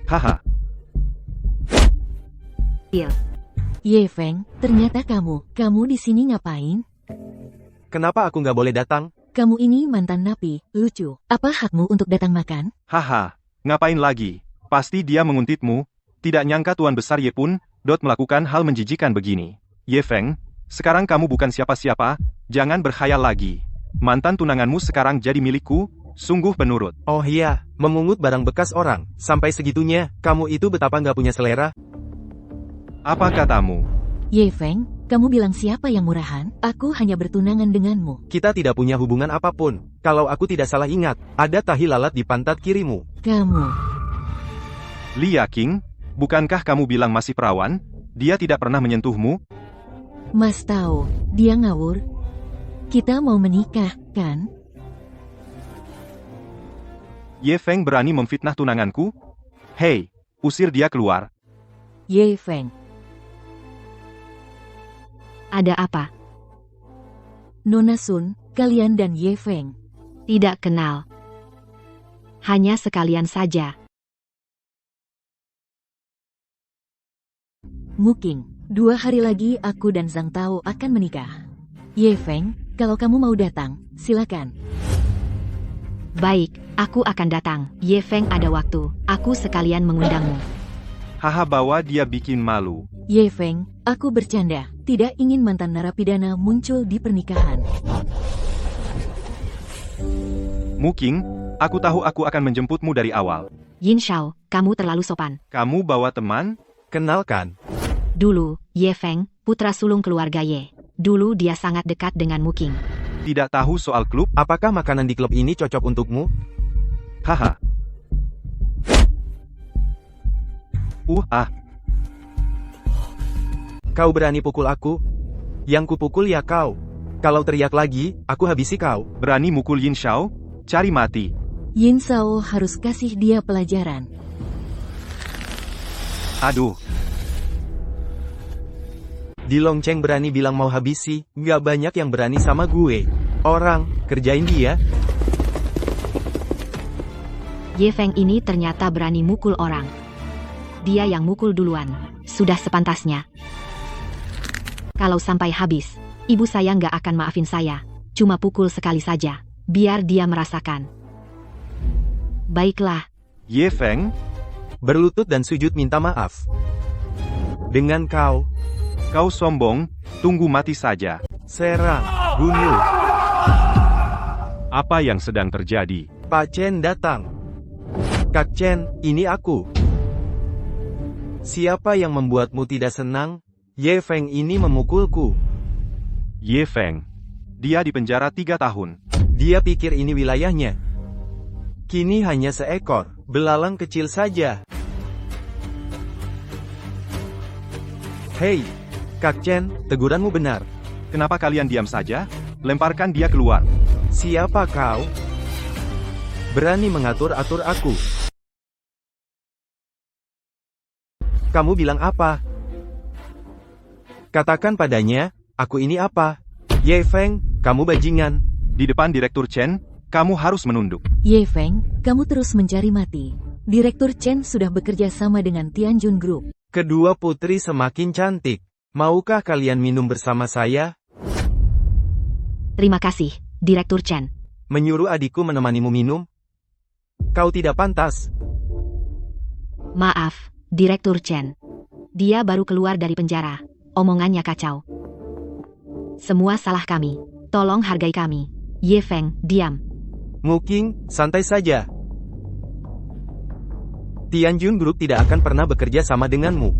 Haha. Ye Feng, ternyata kamu di sini ngapain? Kenapa aku nggak boleh datang? Kamu ini mantan napi, lucu. Apa hakmu untuk datang makan? Haha. Ngapain lagi? Pasti dia menguntitmu. Tidak nyangka Tuan Besar Ye pun melakukan hal menjijikan begini. Ye Feng, sekarang kamu bukan siapa-siapa, jangan berkhayal lagi. Mantan tunanganmu sekarang jadi milikku, sungguh penurut. Oh iya, memungut barang bekas orang. Sampai segitunya, kamu itu betapa nggak punya selera. Apa katamu? Ye Feng, kamu bilang siapa yang murahan? Aku hanya bertunangan denganmu. Kita tidak punya hubungan apapun. Kalau aku tidak salah ingat, ada tahi lalat di pantat kirimu. Kamu. Li Yaking, bukankah kamu bilang masih perawan? Dia tidak pernah menyentuhmu? Mas tahu, dia ngawur. Kita mau menikah, kan? Ye Feng berani memfitnah tunanganku? Hei, usir dia keluar. Ye Feng. Ada apa? Nona Sun, kalian dan Ye Feng. Tidak kenal. Hanya sekalian saja. Muking, 2 hari lagi aku dan Zhang Tao akan menikah. Ye Feng, kalau kamu mau datang, silakan. Baik, aku akan datang. Ye Feng ada waktu. Aku sekalian mengundangmu. Haha, bawa dia bikin malu. Ye Feng, aku bercanda. Tidak ingin mantan narapidana muncul di pernikahan. Muking, aku tahu aku akan menjemputmu dari awal. Yin Shao, kamu terlalu sopan. Kamu bawa teman? Kenalkan. Dulu, Ye Feng, putra sulung keluarga Ye. Dulu dia sangat dekat dengan Muking. Tidak tahu soal klub? Apakah makanan di klub ini cocok untukmu? Haha. Kau berani pukul aku? Yang kupukul ya kau. Kalau teriak lagi, aku habisi kau. Berani mukul Yin Shao? Cari mati. Yin Shao harus kasih dia pelajaran. Aduh. Di Longcheng berani bilang mau habisi, nggak banyak yang berani sama gue. Orang, kerjain dia. Ye Feng ini ternyata berani mukul orang. Dia yang mukul duluan. Sudah sepantasnya. Kalau sampai habis, ibu saya nggak akan maafin saya. Cuma pukul sekali saja. Biar dia merasakan. Baiklah. Ye Feng? Berlutut dan sujud minta maaf. Dengan kau. Kau sombong, tunggu mati saja. Serang, bunuh. Apa yang sedang terjadi? Pak Chen datang. Kak Chen, ini aku. Siapa yang membuatmu tidak senang? Ye Feng ini memukulku. Ye Feng. Dia dipenjara 3 tahun. Dia pikir ini wilayahnya. Kini hanya seekor belalang kecil saja. Hei, Kak Chen, teguranmu benar. Kenapa kalian diam saja? Lemparkan dia keluar. Siapa kau? Berani mengatur-atur aku. Kamu bilang apa? Katakan padanya, aku ini apa? Ye Feng, kamu bajingan. Di depan Direktur Chen, kamu harus menunduk. Ye Feng, kamu terus mencari mati. Direktur Chen sudah bekerja sama dengan Tianjun Group. Kedua putri semakin cantik. Maukah kalian minum bersama saya? Terima kasih, Direktur Chen. Menyuruh adikku menemanimu minum? Kau tidak pantas. Maaf, Direktur Chen. Dia baru keluar dari penjara. Omongannya kacau. Semua salah kami. Tolong hargai kami. Ye Feng, diam. Muking, santai saja. Tianjun Group tidak akan pernah bekerja sama denganmu.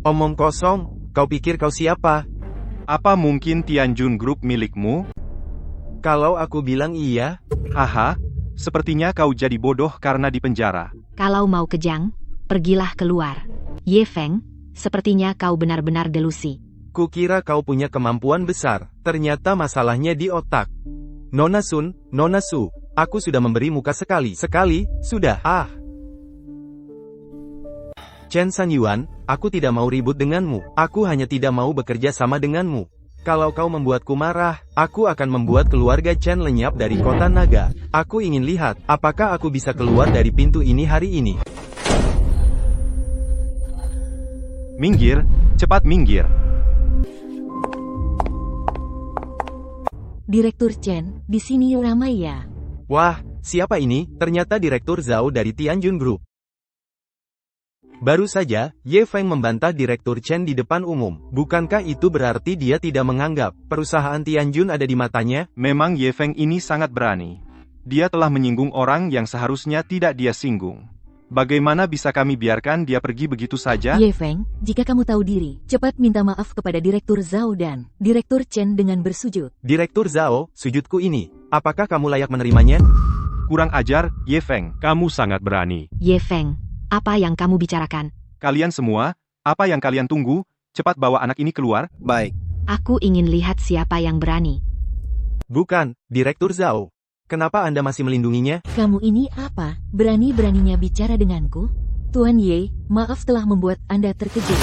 Omong kosong, kau pikir kau siapa? Apa mungkin Tianjun Group milikmu? Kalau aku bilang iya, Haha, sepertinya kau jadi bodoh karena dipenjara. Kalau mau kejang, pergilah keluar. Ye Feng, sepertinya kau benar-benar delusi. kukira kau punya kemampuan besar, ternyata masalahnya di otak. Nona Sun, Nona Su, aku sudah memberi muka sekali, sudah, Chen Sanyuan, aku tidak mau ribut denganmu, aku hanya tidak mau bekerja sama denganmu. Kalau kau membuatku marah, aku akan membuat keluarga Chen lenyap dari kota naga. Aku ingin lihat, apakah aku bisa keluar dari pintu ini hari ini. Minggir, cepat minggir. Direktur Chen, di sini ramai ya. Wah, siapa ini? Ternyata Direktur Zhao dari Tianjun Group. Baru saja, Ye Feng membantah Direktur Chen di depan umum. Bukankah itu berarti dia tidak menganggap perusahaan Tianjun ada di matanya? Memang Ye Feng ini sangat berani. Dia telah menyinggung orang yang seharusnya tidak dia singgung. Bagaimana bisa kami biarkan dia pergi begitu saja? Ye Feng, jika kamu tahu diri, cepat minta maaf kepada Direktur Zhao dan Direktur Chen dengan bersujud. Direktur Zhao, sujudku ini, apakah kamu layak menerimanya? Kurang ajar, Ye Feng. Kamu sangat berani. Ye Feng, apa yang kamu bicarakan? Kalian semua, apa yang kalian tunggu? Cepat bawa anak ini keluar. Baik. Aku ingin lihat siapa yang berani. Bukan, Direktur Zhao. Kenapa Anda masih melindunginya? Kamu ini apa? Berani-beraninya bicara denganku? Tuan Ye, maaf telah membuat Anda terkejut.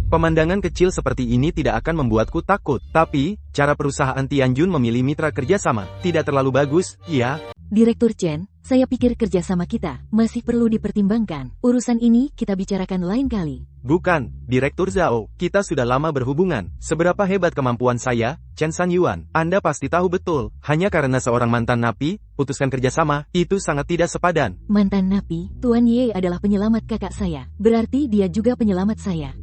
Pemandangan kecil seperti ini tidak akan membuatku takut. Tapi, cara perusahaan Tianjun memilih mitra kerjasama tidak terlalu bagus, iya? Direktur Chen, saya pikir kerjasama kita masih perlu dipertimbangkan. Urusan ini kita bicarakan lain kali. Bukan, Direktur Zhao, kita sudah lama berhubungan. Seberapa hebat kemampuan saya, Chen Sanyuan, Anda pasti tahu betul. Hanya karena seorang mantan napi, putuskan kerjasama, itu sangat tidak sepadan. Mantan napi, Tuan Ye adalah penyelamat kakak saya. Berarti dia juga penyelamat saya.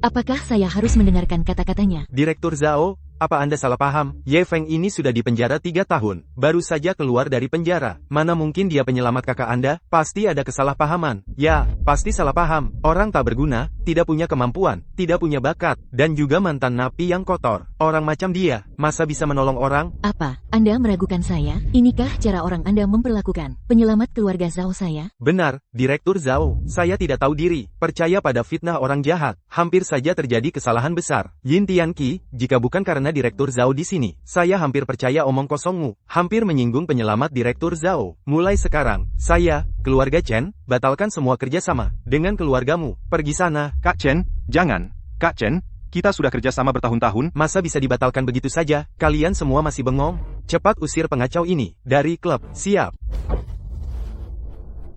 Apakah saya harus mendengarkan kata-katanya? Direktur Zhao, apa Anda salah paham? Ye Feng ini sudah dipenjara 3 tahun. Baru saja keluar dari penjara. Mana mungkin dia penyelamat kakak Anda? Pasti ada kesalahpahaman. Ya, pasti salah paham. Orang tak berguna, tidak punya kemampuan, tidak punya bakat, dan juga mantan napi yang kotor. Orang macam dia, masa bisa menolong orang? Apa, Anda meragukan saya? Inikah cara orang Anda memperlakukan penyelamat keluarga Zhao saya? Benar, Direktur Zhao, saya tidak tahu diri. Percaya pada fitnah orang jahat. Hampir saja terjadi kesalahan besar. Yin Tianqi, jika bukan karena Direktur Zhao di sini, saya hampir percaya omong kosongmu. Hampir menyinggung penyelamat Direktur Zhao. Mulai sekarang, saya, keluarga Chen, batalkan semua kerjasama dengan keluargamu. Pergi sana. Kak Chen, jangan. Kak Chen, kita sudah kerjasama bertahun-tahun. Masa bisa dibatalkan begitu saja? Kalian semua masih bengong? Cepat usir pengacau ini dari klub. Siap.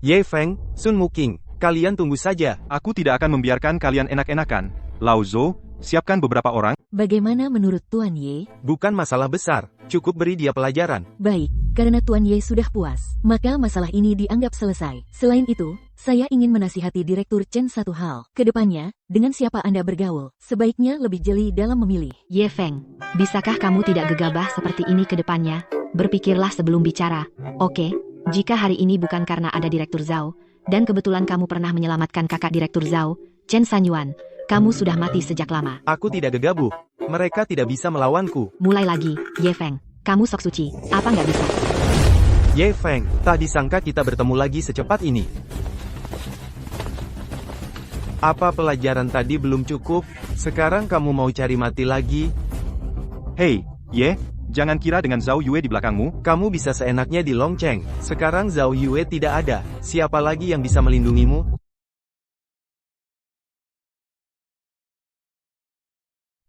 Ye Feng, Sun Muking, kalian tunggu saja. Aku tidak akan membiarkan kalian enak-enakan. Lao Zhou, siapkan beberapa orang. Bagaimana menurut Tuan Ye? Bukan masalah besar, cukup beri dia pelajaran. Baik, karena Tuan Ye sudah puas, maka masalah ini dianggap selesai. Selain itu, saya ingin menasihati Direktur Chen satu hal. Kedepannya, dengan siapa Anda bergaul, sebaiknya lebih jeli dalam memilih. Ye Feng, bisakah kamu tidak gegabah seperti ini ke depannya? Berpikirlah sebelum bicara. Oke, jika hari ini bukan karena ada Direktur Zhao, dan kebetulan kamu pernah menyelamatkan kakak Direktur Zhao, Chen Sanyuan, kamu sudah mati sejak lama. Aku tidak gegabah. Mereka tidak bisa melawanku. Mulai lagi, Ye Feng. Kamu sok suci, apa nggak bisa? Ye Feng, tak disangka kita bertemu lagi secepat ini. Apa pelajaran tadi belum cukup? Sekarang kamu mau cari mati lagi? Hei, Ye, jangan kira dengan Zhao Yue di belakangmu. Kamu bisa seenaknya di Longcheng. Sekarang Zhao Yue tidak ada. Siapa lagi yang bisa melindungimu?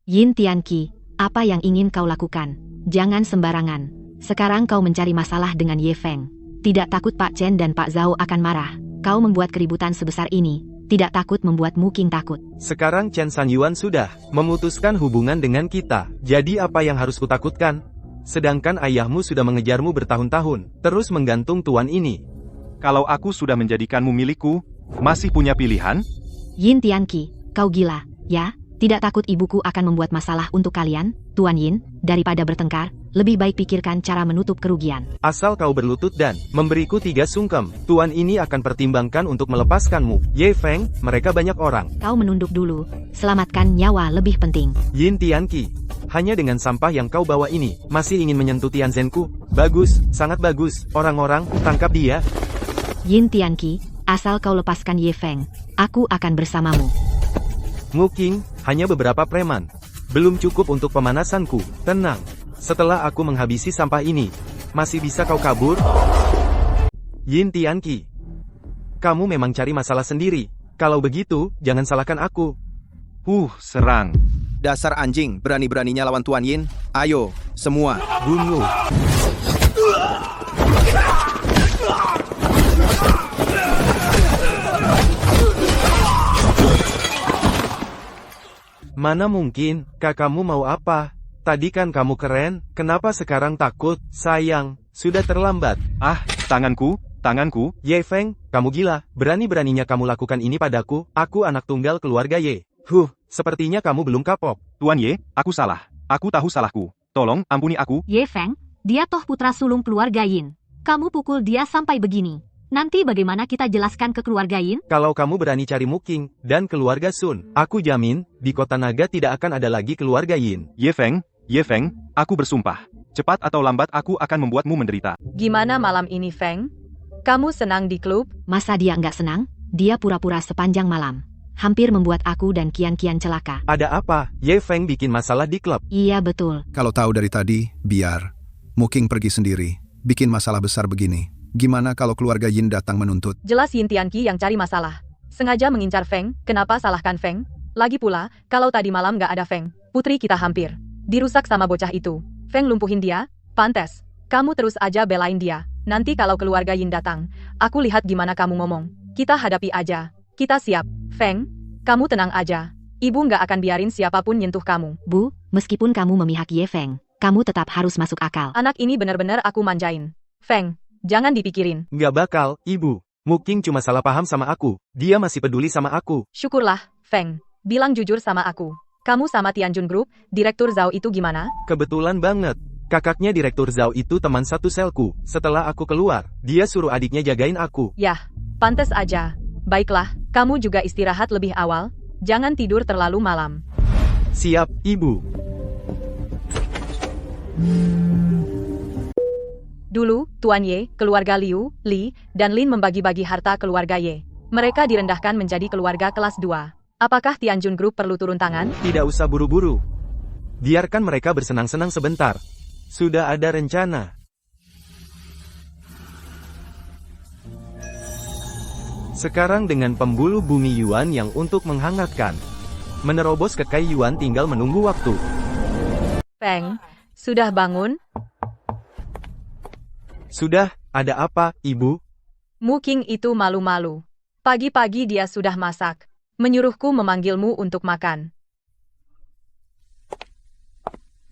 Yin Tianqi, apa yang ingin kau lakukan? Jangan sembarangan. Sekarang kau mencari masalah dengan Ye Feng. Tidak takut Pak Chen dan Pak Zhao akan marah. Kau membuat keributan sebesar ini, tidak takut membuat Muking takut. Sekarang Chen Sanyuan sudah memutuskan hubungan dengan kita. Jadi apa yang harus kutakutkan? Sedangkan ayahmu sudah mengejarmu bertahun-tahun, terus menggantung tuan ini. Kalau aku sudah menjadikanmu milikku, masih punya pilihan? Yin Tianqi, kau gila, ya? Tidak takut ibuku akan membuat masalah untuk kalian, Tuan Yin? Daripada bertengkar, lebih baik pikirkan cara menutup kerugian. Asal kau berlutut dan memberiku 3 sungkem, tuan ini akan pertimbangkan untuk melepaskanmu. Ye Feng, mereka banyak orang. Kau menunduk dulu, selamatkan nyawa lebih penting. Yin Tianqi, hanya dengan sampah yang kau bawa ini, masih ingin menyentuh Tianzenku? Bagus, sangat bagus. Orang-orang, tangkap dia. Yin Tianqi, asal kau lepaskan Ye Feng, aku akan bersamamu. Muking, hanya beberapa preman. Belum cukup untuk pemanasanku. Tenang. Setelah aku menghabisi sampah ini, masih bisa kau kabur? Yin Tianqi, kamu memang cari masalah sendiri. Kalau begitu, jangan salahkan aku. Serang. Dasar anjing, berani-beraninya lawan Tuan Yin. Ayo, semua. Bunuh. Mana mungkin, kakakmu mau apa? Tadi kan kamu keren, kenapa sekarang takut? Sayang, sudah terlambat. Ah, tanganku, tanganku. Ye Feng, kamu gila, berani-beraninya kamu lakukan ini padaku, aku anak tunggal keluarga Ye. Sepertinya kamu belum kapok. Tuan Ye, aku salah. Aku tahu salahku. Tolong, ampuni aku. Ye Feng, dia toh putra sulung keluarga Yin. Kamu pukul dia sampai begini. Nanti bagaimana kita jelaskan ke keluarga Yin? Kalau kamu berani cari Muking dan keluarga Sun, aku jamin, di kota naga tidak akan ada lagi keluarga Yin. Ye Feng, aku bersumpah. Cepat atau lambat aku akan membuatmu menderita. Gimana malam ini, Feng? Kamu senang di klub? Masa dia nggak senang? Dia pura-pura sepanjang malam. Hampir membuat aku dan Kian-Kian celaka. Ada apa? Ye Feng bikin masalah di klub. Iya betul. Kalau tahu dari tadi, biar. Muking pergi sendiri. Bikin masalah besar begini. Gimana kalau keluarga Yin datang menuntut? Jelas Yin Tianqi yang cari masalah. Sengaja mengincar Feng, kenapa salahkan Feng? Lagi pula, kalau tadi malam nggak ada Feng, putri kita hampir dirusak sama bocah itu. Feng lumpuhin dia? Pantes. Kamu terus aja belain dia. Nanti kalau keluarga Yin datang, aku lihat gimana kamu ngomong. Kita hadapi aja. Kita siap. Feng, kamu tenang aja. Ibu nggak akan biarin siapapun nyentuh kamu. Bu, meskipun kamu memihak Ye Feng, kamu tetap harus masuk akal. Anak ini benar-benar aku manjain. Feng, jangan dipikirin. Nggak bakal, Ibu. Muking cuma salah paham sama aku. Dia masih peduli sama aku. Syukurlah, Feng. Bilang jujur sama aku. Kamu sama Tianjun Group, Direktur Zhao itu gimana? Kebetulan banget. Kakaknya Direktur Zhao itu teman satu selku. Setelah aku keluar, dia suruh adiknya jagain aku. Yah, pantes aja. Baiklah, kamu juga istirahat lebih awal. Jangan tidur terlalu malam. Siap, Ibu. Dulu, Tuan Ye, keluarga Liu, Li, dan Lin membagi-bagi harta keluarga Ye. Mereka direndahkan menjadi keluarga kelas 2. Apakah Tianjun Group perlu turun tangan? Tidak usah buru-buru. Biarkan mereka bersenang-senang sebentar. Sudah ada rencana. Sekarang dengan pembuluh bumi Yuan yang untuk menghangatkan. Menerobos ke Kai Yuan tinggal menunggu waktu. Feng, sudah bangun? Sudah, ada apa, Ibu? Muking itu malu-malu. Pagi-pagi dia sudah masak. Menyuruhku memanggilmu untuk makan.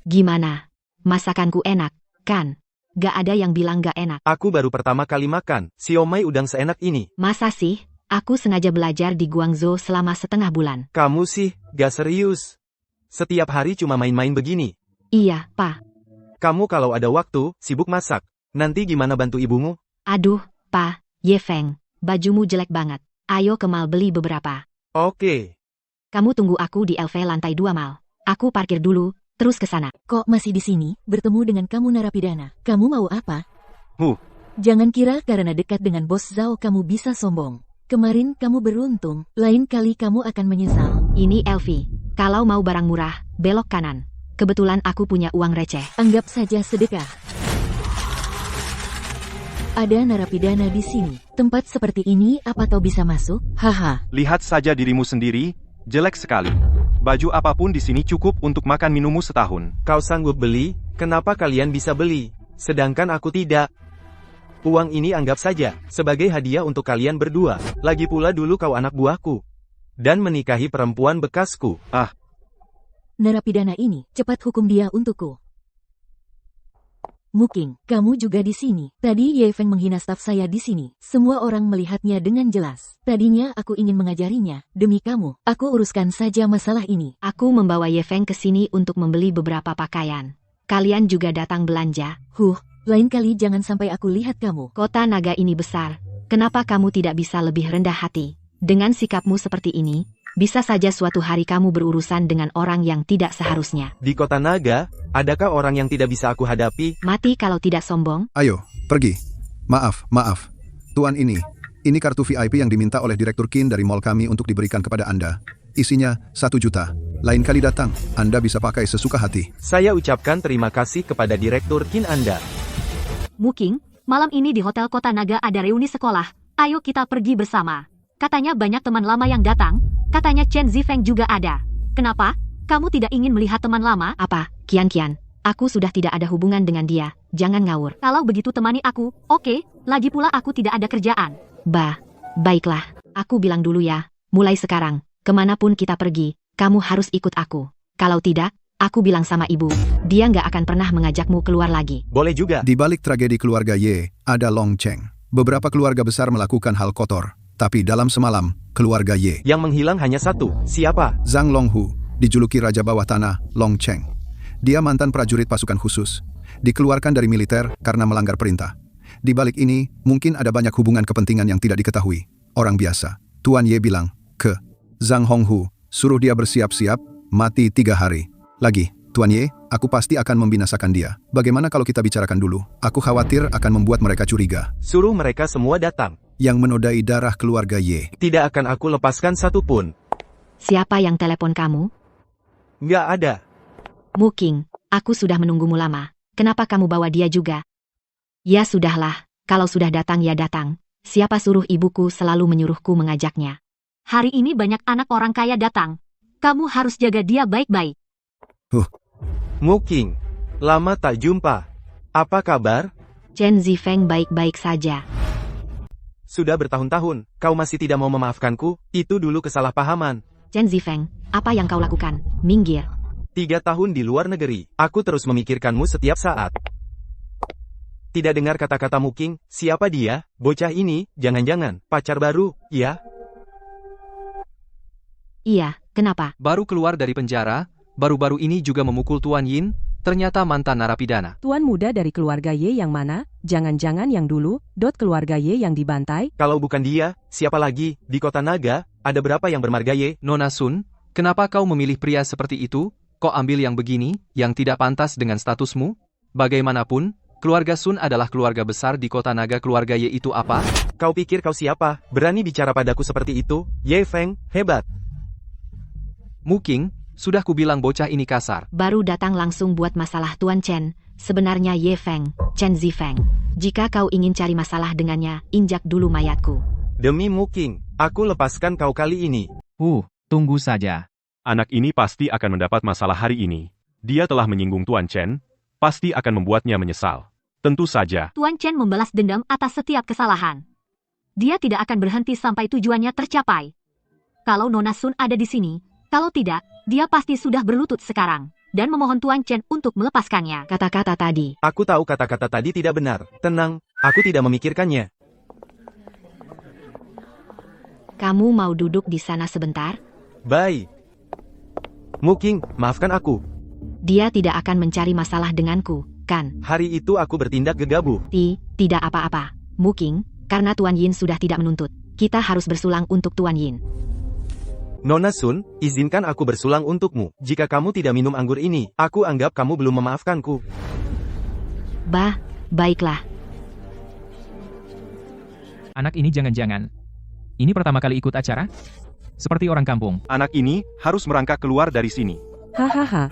Gimana? Masakanku enak, kan? Gak ada yang bilang gak enak. Aku baru pertama kali makan, siomay udang seenak ini. Masa sih? Aku sengaja belajar di Guangzhou selama setengah bulan. Kamu sih, gak serius. Setiap hari cuma main-main begini. Iya, Pa. Kamu kalau ada waktu, sibuk masak. Nanti gimana bantu ibumu? Aduh, Pa, Ye Feng, bajumu jelek banget. Ayo ke mall beli beberapa. Oke. Kamu tunggu aku di LV lantai 2 mall. Aku parkir dulu, terus ke sana. Kok masih di sini, bertemu dengan kamu narapidana? Kamu mau apa? Jangan kira karena dekat dengan bos Zhao kamu bisa sombong. Kemarin kamu beruntung, lain kali kamu akan menyesal. Ini LV. Kalau mau barang murah, belok kanan. Kebetulan aku punya uang receh. Anggap saja sedekah. Ada narapidana di sini. Tempat seperti ini apa kau bisa masuk? Haha. Lihat saja dirimu sendiri, jelek sekali. Baju apapun di sini cukup untuk makan minummu setahun. Kau sanggup beli, kenapa kalian bisa beli? Sedangkan aku tidak. Uang ini anggap saja, sebagai hadiah untuk kalian berdua. Lagi pula dulu kau anak buahku. Dan menikahi perempuan bekasku. Narapidana ini, cepat hukum dia untukku. Muking, kamu juga di sini. Tadi Ye Feng menghina staf saya di sini. Semua orang melihatnya dengan jelas. Tadinya aku ingin mengajarinya. Demi kamu, aku uruskan saja masalah ini. Aku membawa Ye Feng ke sini untuk membeli beberapa pakaian. Kalian juga datang belanja. Lain kali jangan sampai aku lihat kamu. Kota naga ini besar. Kenapa kamu tidak bisa lebih rendah hati? Dengan sikapmu seperti ini, bisa saja suatu hari kamu berurusan dengan orang yang tidak seharusnya. Di kota naga, adakah orang yang tidak bisa aku hadapi? Mati kalau tidak sombong. Ayo, pergi. Maaf. Tuan ini kartu VIP yang diminta oleh Direktur Qin dari mall kami untuk diberikan kepada Anda. Isinya 1 juta. Lain kali datang, Anda bisa pakai sesuka hati. Saya ucapkan terima kasih kepada Direktur Qin Anda. Muking, malam ini di Hotel Kota Naga ada reuni sekolah. Ayo kita pergi bersama. Katanya banyak teman lama yang datang. Katanya Chen Zifeng juga ada. Kenapa? Kamu tidak ingin melihat teman lama? Apa, Kian? Aku sudah tidak ada hubungan dengan dia. Jangan ngawur. Kalau begitu temani aku, oke. Lagi pula aku tidak ada kerjaan. Baiklah. Aku bilang dulu ya. Mulai sekarang, kemanapun kita pergi, kamu harus ikut aku. Kalau tidak, aku bilang sama ibu, dia nggak akan pernah mengajakmu keluar lagi. Boleh juga. Di balik tragedi keluarga Ye, ada Long Cheng. Beberapa keluarga besar melakukan hal kotor. Tapi dalam semalam, keluarga Ye, Yang menghilang hanya satu. Siapa? Zhang Longhu, dijuluki Raja Bawah Tanah, Long Cheng. Dia mantan prajurit pasukan khusus. Dikeluarkan dari militer karena melanggar perintah. Di balik ini, mungkin ada banyak hubungan kepentingan yang tidak diketahui. Orang biasa. Tuan Ye bilang ke Zhang Honghu, suruh dia bersiap-siap, mati 3 hari. Lagi, Tuan Ye, aku pasti akan membinasakan dia. Bagaimana kalau kita bicarakan dulu? Aku khawatir akan membuat mereka curiga. Suruh mereka semua datang. Yang menodai darah keluarga Ye. Tidak akan aku lepaskan satu pun. Siapa yang telepon kamu? Nggak ada. Mu King, aku sudah menunggumu lama. Kenapa kamu bawa dia juga? Ya sudahlah, kalau sudah datang ya datang. Siapa suruh ibuku selalu menyuruhku mengajaknya? Hari ini banyak anak orang kaya datang. Kamu harus jaga dia baik-baik. Mu King, lama tak jumpa. Apa kabar? Chen Zifeng baik-baik saja. Sudah bertahun-tahun, kau masih tidak mau memaafkanku? Itu dulu kesalahpahaman. Chen Zifeng, apa yang kau lakukan? Minggir. 3 tahun di luar negeri, aku terus memikirkanmu setiap saat. Tidak dengar kata-kata Mu King, siapa dia? Bocah ini, jangan-jangan, pacar baru, ya? Iya, kenapa? Baru keluar dari penjara, baru-baru ini juga memukul Tuan Yin, ternyata mantan narapidana. Tuan muda dari keluarga Ye yang mana? Jangan-jangan yang dulu, keluarga Ye yang dibantai? Kalau bukan dia, siapa lagi? Di kota Naga, ada berapa yang bermarga Ye? Nona Sun, kenapa kau memilih pria seperti itu? Kok ambil yang begini, yang tidak pantas dengan statusmu? Bagaimanapun, keluarga Sun adalah keluarga besar di kota Naga. Keluarga Ye itu apa? Kau pikir kau siapa? Berani bicara padaku seperti itu? Ye Feng, hebat. Mu King, sudah kubilang bocah ini kasar. Baru datang langsung buat masalah Tuan Chen. Sebenarnya Ye Feng, Chen Zifeng. Jika kau ingin cari masalah dengannya, injak dulu mayatku. Demi Mu King, aku lepaskan kau kali ini. Tunggu saja. Anak ini pasti akan mendapat masalah hari ini. Dia telah menyinggung Tuan Chen, pasti akan membuatnya menyesal. Tentu saja. Tuan Chen membalas dendam atas setiap kesalahan. Dia tidak akan berhenti sampai tujuannya tercapai. Kalau Nona Sun ada di sini, kalau tidak, dia pasti sudah berlutut sekarang, dan memohon Tuan Chen untuk melepaskannya. Kata-kata tadi. Aku tahu kata-kata tadi tidak benar. Tenang, aku tidak memikirkannya. Kamu mau duduk di sana sebentar? Bye. Mu King, maafkan aku. Dia tidak akan mencari masalah denganku, kan? Hari itu aku bertindak gegabah. Tidak apa-apa. Mu King, karena Tuan Yin sudah tidak menuntut, kita harus bersulang untuk Tuan Yin. Nona Sun, izinkan aku bersulang untukmu. Jika kamu tidak minum anggur ini, aku anggap kamu belum memaafkanku. Baiklah. Anak ini jangan-jangan. Ini pertama kali ikut acara? Seperti orang kampung. Anak ini harus merangkak keluar dari sini. Hahaha.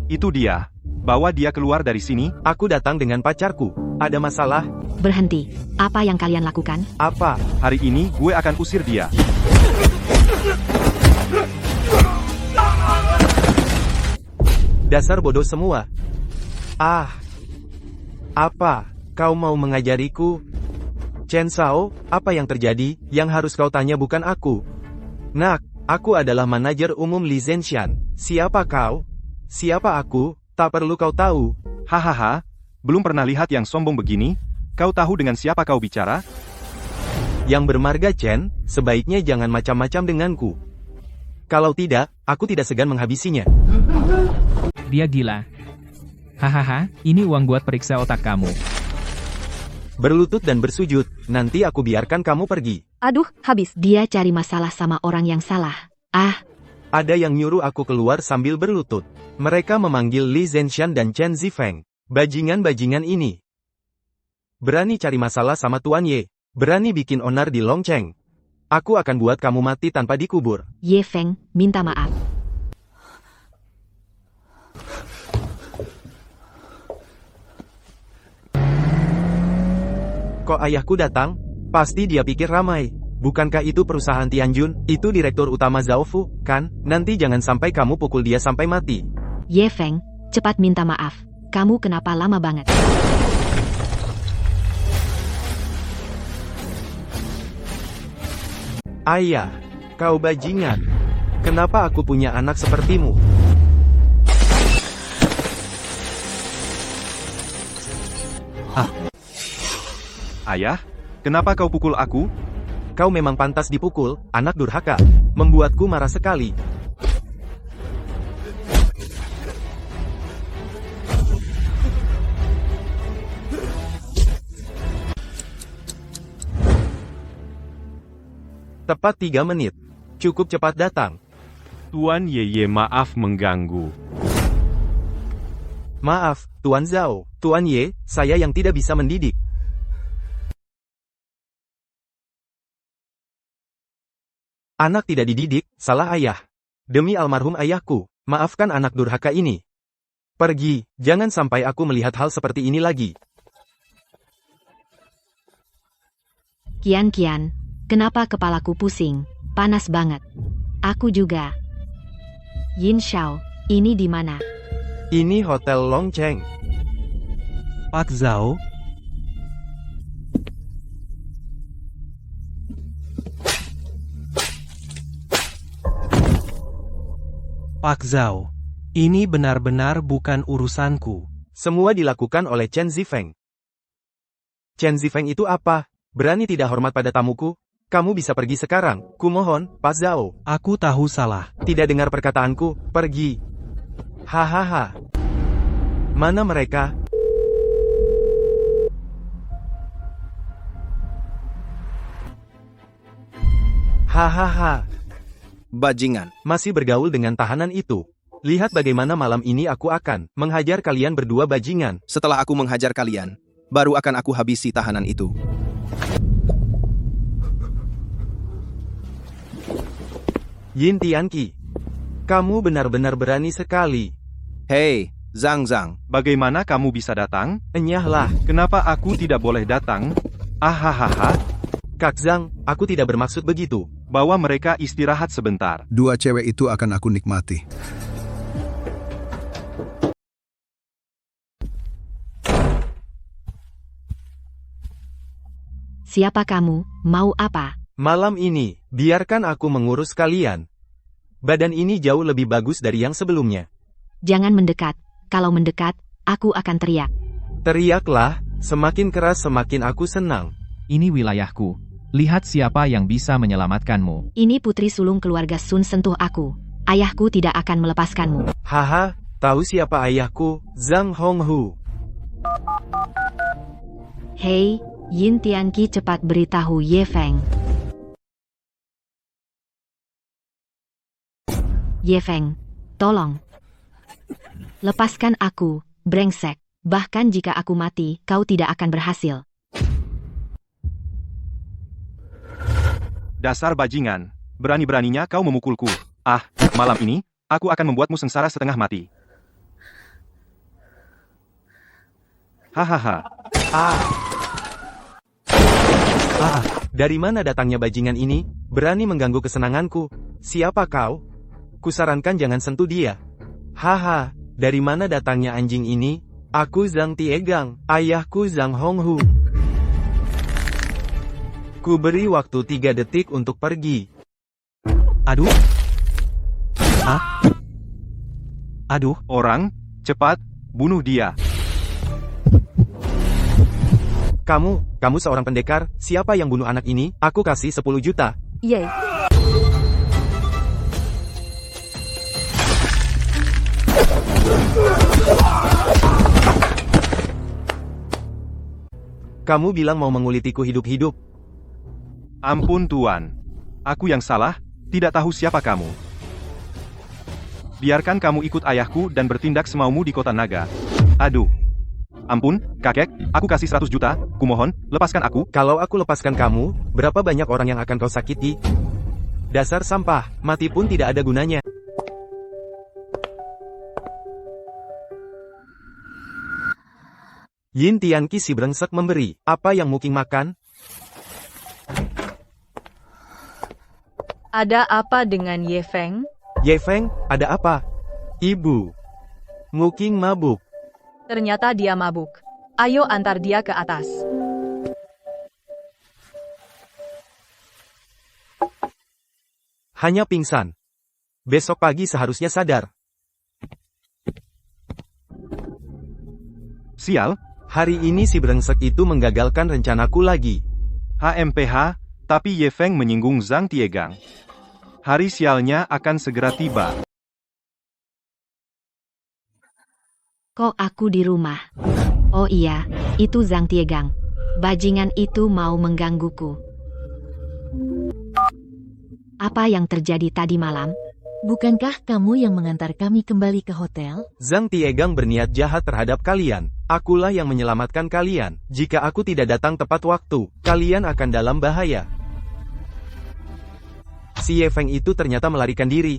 Itu dia. Bawa dia keluar dari sini. Aku datang dengan pacarku. Ada masalah? Berhenti. Apa yang kalian lakukan? Apa? Hari ini gue akan usir dia. Dasar bodoh semua. Apa? Kau mau mengajariku? Chen Shao, apa yang terjadi? Yang harus kau tanya bukan aku. Nak, aku adalah manajer umum Li Zenshan. Siapa kau? Siapa aku? Tak perlu kau tahu. Hahaha, belum pernah lihat yang sombong begini? Kau tahu dengan siapa kau bicara? Yang bermarga Chen, sebaiknya jangan macam-macam denganku. Kalau tidak, aku tidak segan menghabisinya. Dia gila. Hahaha, ini uang buat periksa otak kamu. Berlutut dan bersujud, nanti aku biarkan kamu pergi. Aduh, habis. Dia cari masalah sama orang yang salah. Ada yang nyuruh aku keluar sambil berlutut. Mereka memanggil Li Zenshan dan Chen Zifeng. Bajingan-bajingan ini. Berani cari masalah sama Tuan Ye. Berani bikin onar di Longcheng. Aku akan buat kamu mati tanpa dikubur. Ye Feng, minta maaf. Kok ayahku datang? Pasti dia pikir ramai. Bukankah itu perusahaan Tianjun? Itu direktur utama Zhao Fu, kan? Nanti jangan sampai kamu pukul dia sampai mati. Ye Feng, cepat minta maaf. Kamu kenapa lama banget? Ayah, kau bajingan. Kenapa aku punya anak sepertimu? Ayah, kenapa kau pukul aku? Kau memang pantas dipukul, anak durhaka. Membuatku marah sekali. Tepat 3 menit. Cukup cepat datang. Tuan Yeye, maaf mengganggu. Maaf, Tuan Zhao. Tuan Ye, saya yang tidak bisa mendidik. Anak tidak dididik, salah ayah. Demi almarhum ayahku, maafkan anak durhaka ini. Pergi, jangan sampai aku melihat hal seperti ini lagi. Kian, kenapa kepalaku pusing? Panas banget. Aku juga. Yin Xiao, ini di mana? Ini Hotel Longcheng. Pak Zhao, Pak Zhao, ini benar-benar bukan urusanku. Semua dilakukan oleh Chen Zifeng. Chen Zifeng itu apa? Berani tidak hormat pada tamuku? Kamu bisa pergi sekarang, kumohon, Pak Zhao. Aku tahu salah. Tidak dengar perkataanku, pergi. Hahaha. Mana mereka? Hahaha. Bajingan. Masih bergaul dengan tahanan itu. Lihat bagaimana malam ini aku akan menghajar kalian berdua bajingan. Setelah aku menghajar kalian, baru akan aku habisi tahanan itu. Yin Tianqi. Kamu benar-benar berani sekali. Hei, Zhang. Bagaimana kamu bisa datang? Enyahlah. Kenapa aku tidak boleh datang? Ahahaha, Kak Zhang, aku tidak bermaksud begitu. bawa mereka istirahat sebentar. 2 cewek itu akan aku nikmati. Siapa kamu? Mau apa? Malam ini, biarkan aku mengurus kalian. Badan ini jauh lebih bagus dari yang sebelumnya. Jangan mendekat. Kalau mendekat, aku akan teriak. Teriaklah, semakin keras semakin aku senang. Ini wilayahku. Lihat siapa yang bisa menyelamatkanmu. Ini putri sulung keluarga Sun sentuh aku. Ayahku tidak akan melepaskanmu. Haha, tahu siapa ayahku? Zhang Honghu. Hei, Yin Tianqi, cepat beritahu Ye Feng. Ye Feng, tolong. Lepaskan aku, brengsek. Bahkan jika aku mati, kau tidak akan berhasil. Dasar bajingan, berani-beraninya kau memukulku. Ah, malam ini, aku akan membuatmu sengsara setengah mati. Hahaha. Dari mana datangnya bajingan ini? Berani mengganggu kesenanganku. Siapa kau? Kusarankan jangan sentuh dia. Haha, dari mana datangnya anjing ini? Aku Zhang Tiegang, ayahku Zhang Honghu. Ku beri waktu 3 detik untuk pergi. Aduh. Aduh, orang, cepat, bunuh dia. Kamu seorang pendekar, siapa yang bunuh anak ini? Aku kasih 10 juta. Yeay. Kamu bilang mau mengulitiku hidup-hidup. Ampun Tuan. Aku yang salah, tidak tahu siapa kamu. Biarkan kamu ikut ayahku dan bertindak semaumu di kota naga. Aduh. Ampun, kakek, aku kasih 100 juta, kumohon, lepaskan aku. Kalau aku lepaskan kamu, berapa banyak orang yang akan kau sakiti? Dasar sampah, mati pun tidak ada gunanya. Yin Tianqi si brengsek memberi. Apa yang Muking makan? Ada apa dengan Ye Feng? Ye Feng, ada apa? Ibu. Muking mabuk. Ternyata dia mabuk. Ayo antar dia ke atas. hanya pingsan. Besok pagi seharusnya sadar. Sial, Hari ini si brengsek itu menggagalkan rencanaku lagi. HMPH, tapi Ye Feng menyinggung Zhang Tiegang. Hari sialnya akan segera tiba. Kok aku di rumah? Oh iya, itu Zhang Tiegang. Bajingan itu mau menggangguku. Apa yang terjadi tadi malam? Bukankah kamu yang mengantar kami kembali ke hotel? Zhang Tiegang berniat jahat terhadap kalian. Akulah yang menyelamatkan kalian. Jika aku tidak datang tepat waktu, kalian akan dalam bahaya. Si Ye Feng itu ternyata melarikan diri.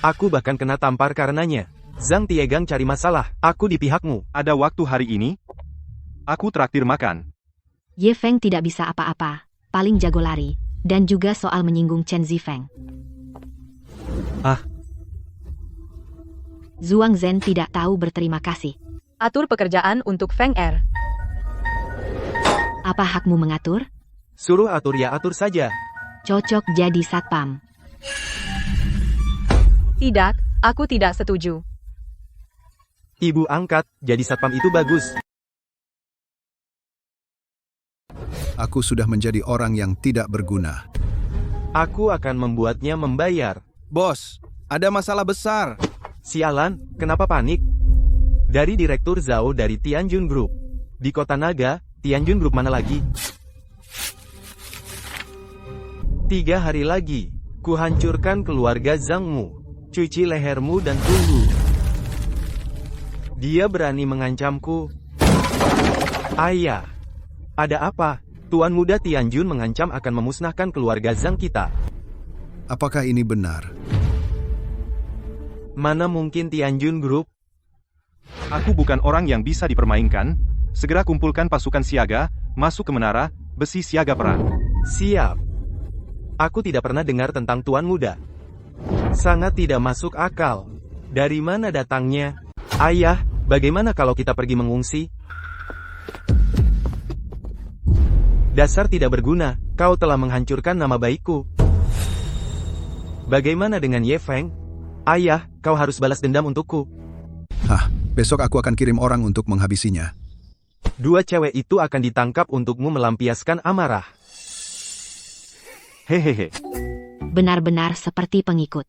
Aku bahkan kena tampar karenanya. Zhang Tiegang cari masalah, aku di pihakmu. Ada waktu hari ini? Aku traktir makan. Ye Feng tidak bisa apa-apa, paling jago lari, dan juga soal menyinggung Chen Zifeng. Ah. Zhuang Zhen tidak tahu berterima kasih. Atur pekerjaan untuk Feng Er. Apa hakmu mengatur? Suruh atur ya atur saja. Cocok jadi satpam. Tidak, aku tidak setuju. Ibu angkat, jadi satpam itu bagus. Aku sudah menjadi orang yang tidak berguna. Aku akan membuatnya membayar. Bos, ada masalah besar. Sialan, kenapa panik? Dari Direktur Zhao dari Tianjun Group. Di Kota Naga, Tianjun Group mana lagi? 3 hari lagi, kuhancurkan keluarga Zhangmu. Cuci lehermu dan tunggu. Dia berani mengancamku. Ayah, ada apa? Tuan Muda Tianjun mengancam akan memusnahkan keluarga Zhang kita. Apakah ini benar? Mana mungkin Tianjun Group? Aku bukan orang yang bisa dipermainkan. Segera kumpulkan pasukan siaga, masuk ke menara, besi siaga perang. Siap. Aku tidak pernah dengar tentang Tuan Muda. Sangat tidak masuk akal. Dari mana datangnya? Ayah, bagaimana kalau kita pergi mengungsi? Dasar tidak berguna, kau telah menghancurkan nama baikku. Bagaimana dengan Ye Feng? Ayah, kau harus balas dendam untukku. Hah, besok aku akan kirim orang untuk menghabisinya. 2 cewek itu akan ditangkap untukmu melampiaskan amarah. Hehehe. Benar-benar seperti pengikut.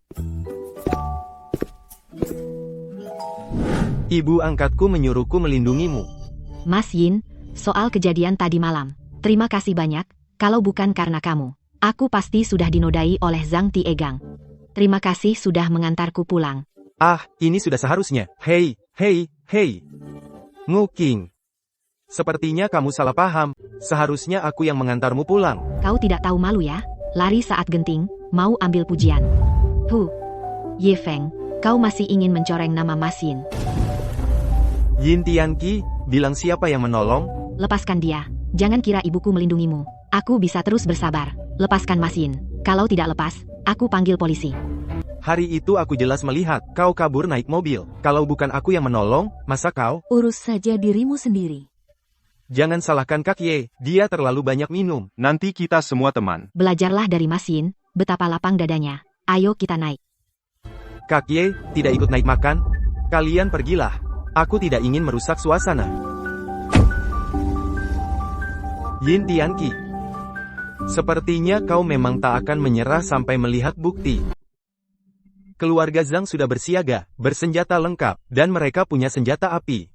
Ibu angkatku menyuruhku melindungimu. Mas Yin, soal kejadian tadi malam. Terima kasih banyak, kalau bukan karena kamu, aku pasti sudah dinodai oleh Zhang Tiegang. Terima kasih sudah mengantarku pulang. Ah, ini sudah seharusnya. Hei. Nguking. Sepertinya kamu salah paham. Seharusnya aku yang mengantarmu pulang. Kau tidak tahu malu ya? Lari saat genting, mau ambil pujian. Ye Feng, kau masih ingin mencoreng nama Mas Yin. Yin Tianqi, bilang siapa yang menolong? Lepaskan dia. Jangan kira ibuku melindungimu. Aku bisa terus bersabar. Lepaskan Mas Yin. Kalau tidak lepas, aku panggil polisi. Hari itu aku jelas melihat kau kabur naik mobil. Kalau bukan aku yang menolong, masa kau? Urus saja dirimu sendiri. Jangan salahkan Kak Ye, dia terlalu banyak minum. Nanti kita semua teman. Belajarlah dari Mas Yin, betapa lapang dadanya. Ayo kita naik. Kak Ye, tidak ikut naik makan? Kalian pergilah. Aku tidak ingin merusak suasana. Yin Tianqi, sepertinya kau memang tak akan menyerah sampai melihat bukti. Keluarga Zhang sudah bersiaga, bersenjata lengkap, dan mereka punya senjata api.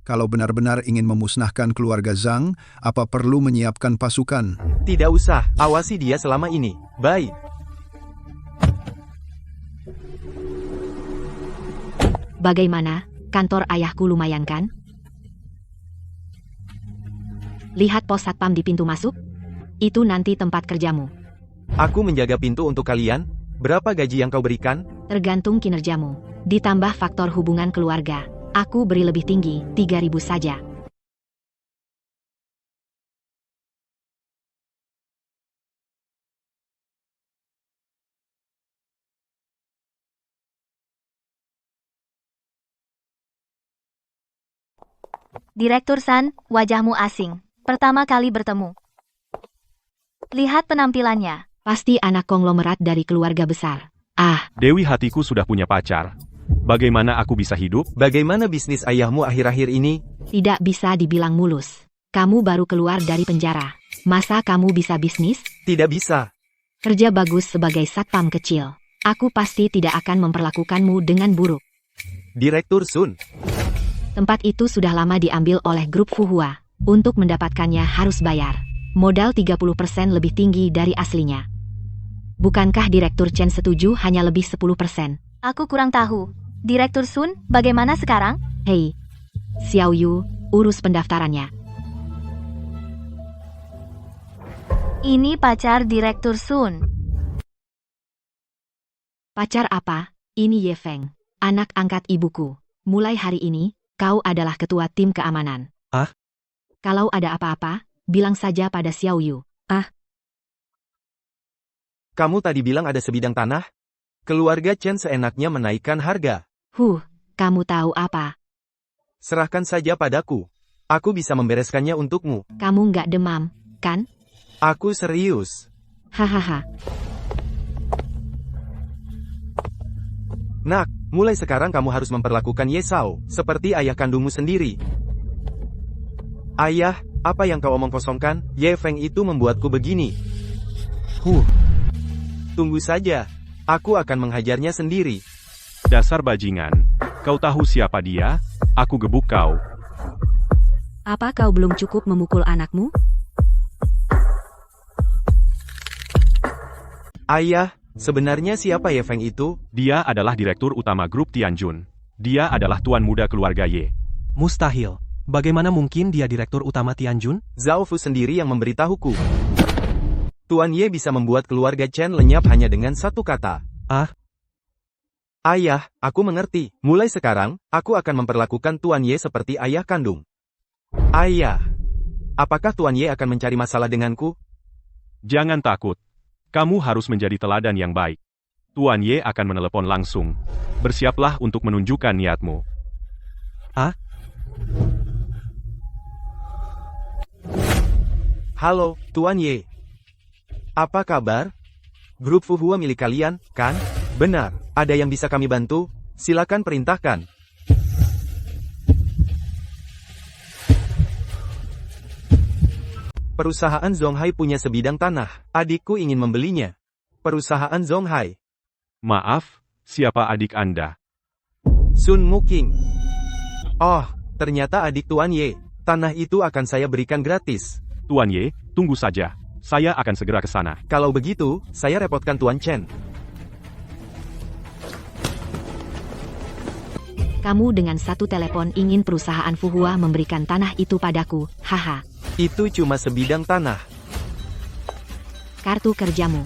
Kalau benar-benar ingin memusnahkan keluarga Zhang, apa perlu menyiapkan pasukan? Tidak usah, awasi dia selama ini. Baik. Bagaimana, kantor ayahku lumayan kan? Lihat pos satpam di pintu masuk? Itu nanti tempat kerjamu. Aku menjaga pintu untuk kalian. Berapa gaji yang kau berikan? Tergantung kinerjamu. Ditambah faktor hubungan keluarga. Aku beri lebih tinggi, 3.000 saja. Direktur San, wajahmu asing. Pertama kali bertemu. Lihat penampilannya. Pasti anak konglomerat dari keluarga besar. Ah, Dewi hatiku sudah punya pacar. Bagaimana aku bisa hidup? Bagaimana bisnis ayahmu akhir-akhir ini? tidak bisa dibilang mulus. Kamu baru keluar dari penjara. Masa kamu bisa bisnis? Tidak bisa. Kerja bagus sebagai satpam kecil. Aku pasti tidak akan memperlakukanmu dengan buruk. Direktur Sun. Tempat itu sudah lama diambil oleh grup Fuhua. Untuk mendapatkannya harus bayar. Modal 30% lebih tinggi dari aslinya. Bukankah Direktur Chen setuju hanya lebih 10%? Aku kurang tahu. Direktur Sun, bagaimana sekarang? Hei, Xiao Yu, urus pendaftarannya. Ini pacar Direktur Sun. Pacar apa? Ini Ye Feng, anak angkat ibuku. Mulai hari ini, kau adalah ketua tim keamanan. Ah? Kalau ada apa-apa, bilang saja pada Xiao Yu. Kamu tadi bilang ada sebidang tanah? Keluarga Chen seenaknya menaikkan harga. Kamu tahu apa? Serahkan saja padaku. Aku bisa membereskannya untukmu. Kamu nggak demam, kan? Aku serius. Hahaha. Nak, mulai sekarang kamu harus memperlakukan Ye Sao seperti ayah kandungmu sendiri. Ayah, apa yang kau omong kosongkan? Ye Feng itu membuatku begini. Tunggu saja. Aku akan menghajarnya sendiri. Dasar bajingan. Kau tahu siapa dia? Aku gebuk kau. Apa kau belum cukup memukul anakmu? Ayah, sebenarnya siapa Ye Feng itu? Dia adalah direktur utama grup Tianjun. Dia adalah tuan muda keluarga Ye. Mustahil. Bagaimana mungkin dia direktur utama Tianjun? Zhao Fu sendiri yang memberitahuku. Tuan Ye bisa membuat keluarga Chen lenyap hanya dengan satu kata. Ah? Ayah, aku mengerti. Mulai sekarang, aku akan memperlakukan Tuan Ye seperti ayah kandung. Ayah, apakah Tuan Ye akan mencari masalah denganku? Jangan takut. Kamu harus menjadi teladan yang baik. Tuan Ye akan menelepon langsung. Bersiaplah untuk menunjukkan niatmu. Ah? Halo, Tuan Ye. Apa kabar? Grup Fuhua milik kalian, kan? Benar, ada yang bisa kami bantu? Silakan perintahkan. Perusahaan Zonghai punya sebidang tanah. Adikku ingin membelinya. Perusahaan Zonghai. Maaf, siapa adik Anda? Sun Muking. Oh, ternyata adik Tuan Ye. Tanah itu akan saya berikan gratis. Tuan Ye, tunggu saja. Saya akan segera ke sana. Kalau begitu, saya repotkan Tuan Chen. Kamu dengan satu telepon ingin perusahaan Fuhua memberikan tanah itu padaku, haha. Itu cuma sebidang tanah. Kartu kerjamu.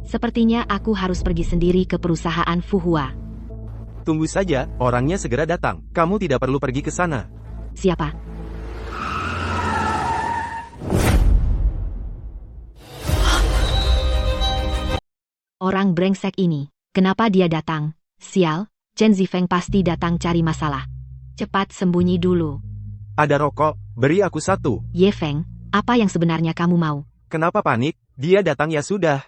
Sepertinya aku harus pergi sendiri ke perusahaan Fuhua. Tunggu saja, orangnya segera datang. Kamu tidak perlu pergi ke sana. Siapa? Orang brengsek ini. Kenapa dia datang? Sial, Chen Zifeng pasti datang cari masalah. Cepat sembunyi dulu. Ada rokok, beri aku satu. Ye Feng, apa yang sebenarnya kamu mau? Kenapa panik? Dia datang ya sudah.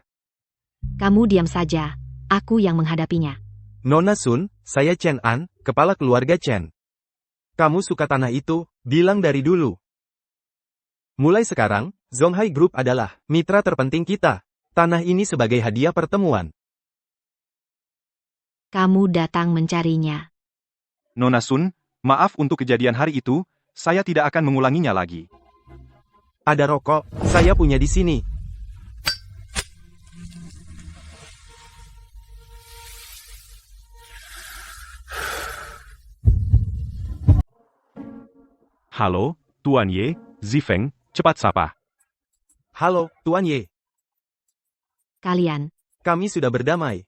Kamu diam saja. Aku yang menghadapinya. Nona Sun, saya Chen An, kepala keluarga Chen. Kamu suka tanah itu? Bilang dari dulu. Mulai sekarang, Zonghai Group adalah mitra terpenting kita. Tanah ini sebagai hadiah pertemuan. Kamu datang mencarinya. Nona Sun, maaf untuk kejadian hari itu, saya tidak akan mengulanginya lagi. Ada rokok, saya punya di sini. Halo, Tuan Ye, Zifeng, cepat sapa. Halo, Tuan Ye. Kalian. Kami sudah berdamai.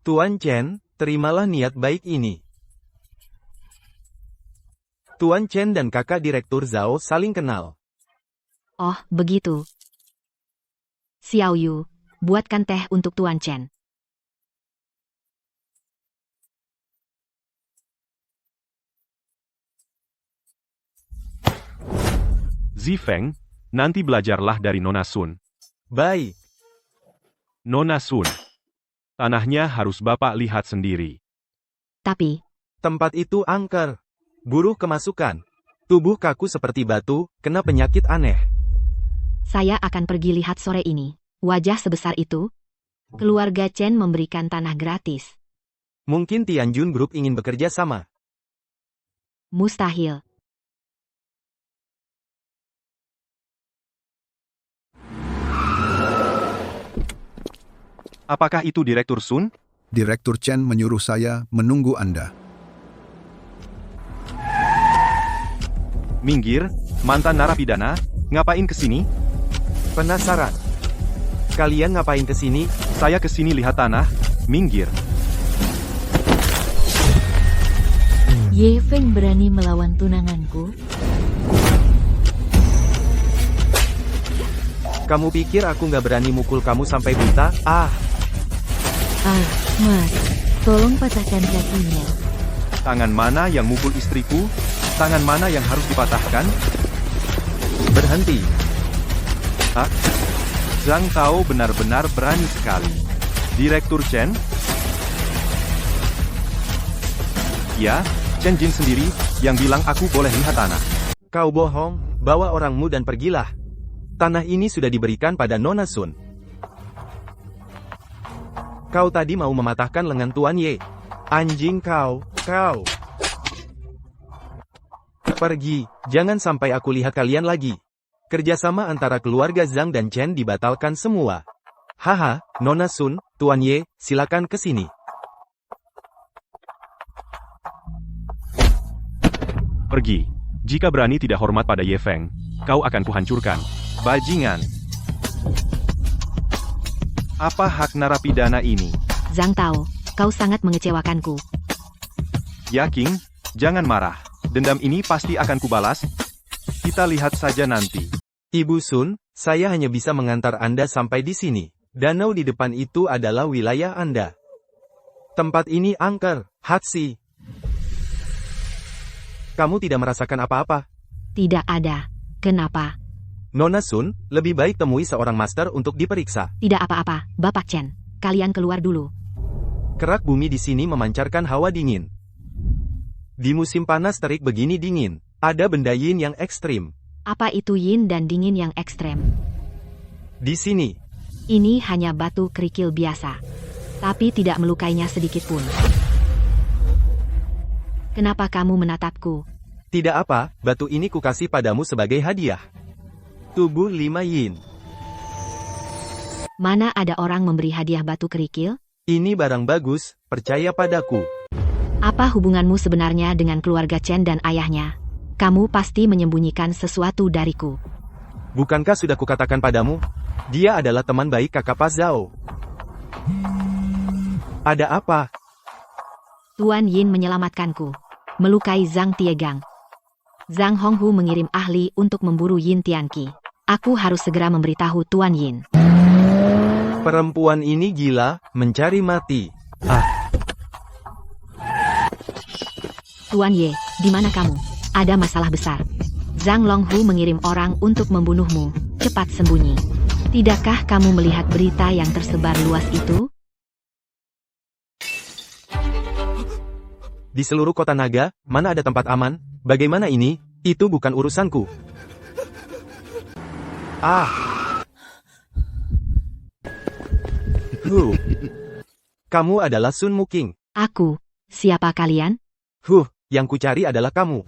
Tuan Chen, terimalah niat baik ini. Tuan Chen dan kakak Direktur Zhao saling kenal. Oh, begitu. Xiao Yu, buatkan teh untuk Tuan Chen. Zifeng, nanti belajarlah dari Nona Sun. Baik. Nona Sun. Tanahnya harus Bapak lihat sendiri. Tapi, Tempat itu angker. Buruh kemasukan. Tubuh kaku seperti batu, kena penyakit aneh. saya akan pergi lihat sore ini. Wajah sebesar itu? Keluarga Chen memberikan tanah gratis. Mungkin Tianjun Group ingin bekerja sama. Mustahil. Apakah itu Direktur Sun? Direktur Chen menyuruh saya menunggu Anda. Minggir, mantan narapidana, ngapain kesini? Penasaran. Kalian ngapain kesini? Saya kesini lihat tanah, minggir. Ye Feng berani melawan tunanganku? Kamu pikir aku nggak berani mukul kamu sampai buta? Ah, Mas, tolong patahkan kakinya. Tangan mana yang mukul istriku? Tangan mana yang harus dipatahkan? berhenti. Hah? Zhang Tao benar-benar berani sekali. Direktur Chen? Ya, Chen Jin sendiri, yang bilang aku boleh lihat tanah. Kau bohong, bawa orangmu dan pergilah. Tanah ini sudah diberikan pada Nona Sun. Kau tadi mau mematahkan lengan Tuan Ye. Anjing kau. Pergi, jangan sampai aku lihat kalian lagi. Kerjasama antara keluarga Zhang dan Chen dibatalkan semua. Haha, Nona Sun, Tuan Ye, silakan ke sini. Pergi. Jika berani tidak hormat pada Ye Feng, kau akan kuhancurkan. Bajingan. Apa hak narapidana ini? Zhang Tao, kau sangat mengecewakanku. Ya King, jangan marah. Dendam ini pasti akan kubalas. Kita lihat saja nanti. Ibu Sun, saya hanya bisa mengantar Anda sampai di sini. Danau di depan itu adalah wilayah Anda. Tempat ini angker, Hatsi. Kamu tidak merasakan apa-apa? Tidak ada. Kenapa? Nona Sun, lebih baik temui seorang master untuk diperiksa. Tidak apa-apa, Bapak Chen. Kalian keluar dulu. Kerak bumi di sini memancarkan hawa dingin. Di musim panas terik begini dingin, ada benda yin yang ekstrim. Apa itu yin dan dingin yang ekstrem? Di sini, Ini hanya batu kerikil biasa. Tapi tidak melukainya sedikit pun. Kenapa kamu menatapku? tidak apa, batu ini kukasih padamu sebagai hadiah. Tubuh 5 yin. Mana ada orang memberi hadiah batu kerikil? Ini barang bagus, percaya padaku. Apa hubunganmu sebenarnya dengan keluarga Chen dan ayahnya? Kamu pasti menyembunyikan sesuatu dariku. Bukankah sudah kukatakan padamu? Dia adalah teman baik kakak Pak Zhao. Ada apa? Tuan Yin menyelamatkanku. Melukai Zhang Tiegang. Zhang Honghu mengirim ahli untuk memburu Yin Tianqi. Aku harus segera memberitahu Tuan Yin. Perempuan ini gila, mencari mati. Tuan Ye, di mana kamu? Ada masalah besar. Zhang Longhu mengirim orang untuk membunuhmu. Cepat sembunyi. Tidakkah kamu melihat berita yang tersebar luas itu? Di seluruh kota naga, mana ada tempat aman? Bagaimana ini? Itu bukan urusanku. Kamu adalah Sun Muking. Aku. Siapa kalian? Yang kucari adalah kamu.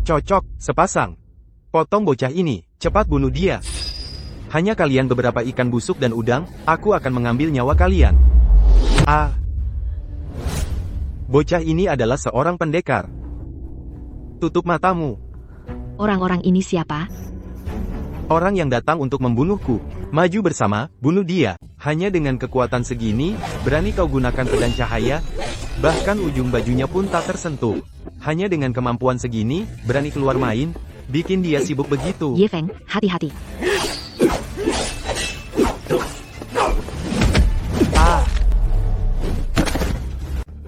Cocok, sepasang. Potong bocah ini, cepat bunuh dia. Hanya kalian beberapa ikan busuk dan udang, aku akan mengambil nyawa kalian. Bocah ini adalah seorang pendekar. Tutup matamu. Orang-orang ini siapa? Orang yang datang untuk membunuhku. Maju bersama, bunuh dia. Hanya dengan kekuatan segini, berani kau gunakan pedang cahaya? Bahkan ujung bajunya pun tak tersentuh. Hanya dengan kemampuan segini, berani keluar main? Bikin dia sibuk begitu. Ye Feng, hati-hati.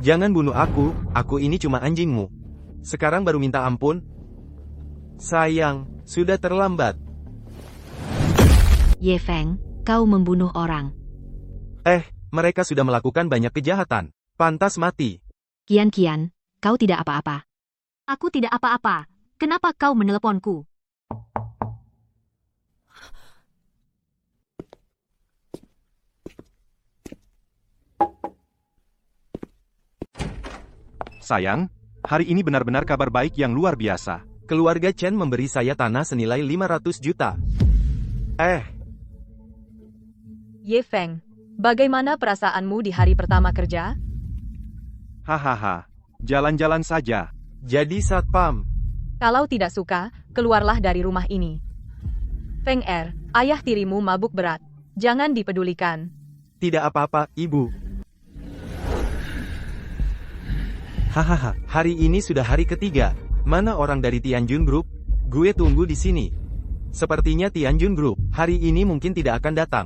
Jangan bunuh aku ini cuma anjingmu. Sekarang baru minta ampun. Sayang, sudah terlambat. Ye Feng, kau membunuh orang. Mereka sudah melakukan banyak kejahatan. Pantas mati. Kian, kau tidak apa-apa. Aku tidak apa-apa. Kenapa kau meneleponku? Sayang, hari ini benar-benar kabar baik yang luar biasa. Keluarga Chen memberi saya tanah senilai 500 juta. Ye Feng, bagaimana perasaanmu di hari pertama kerja? Hahaha, jalan-jalan saja. Jadi satpam. Kalau tidak suka, keluarlah dari rumah ini. Feng ayah tirimu mabuk berat. Jangan dipedulikan. Tidak apa-apa, Ibu. Hahaha, hari ini sudah hari ketiga. Mana orang dari Tianjun Group? Gue tunggu di sini. Sepertinya Tianjun Group hari ini mungkin tidak akan datang.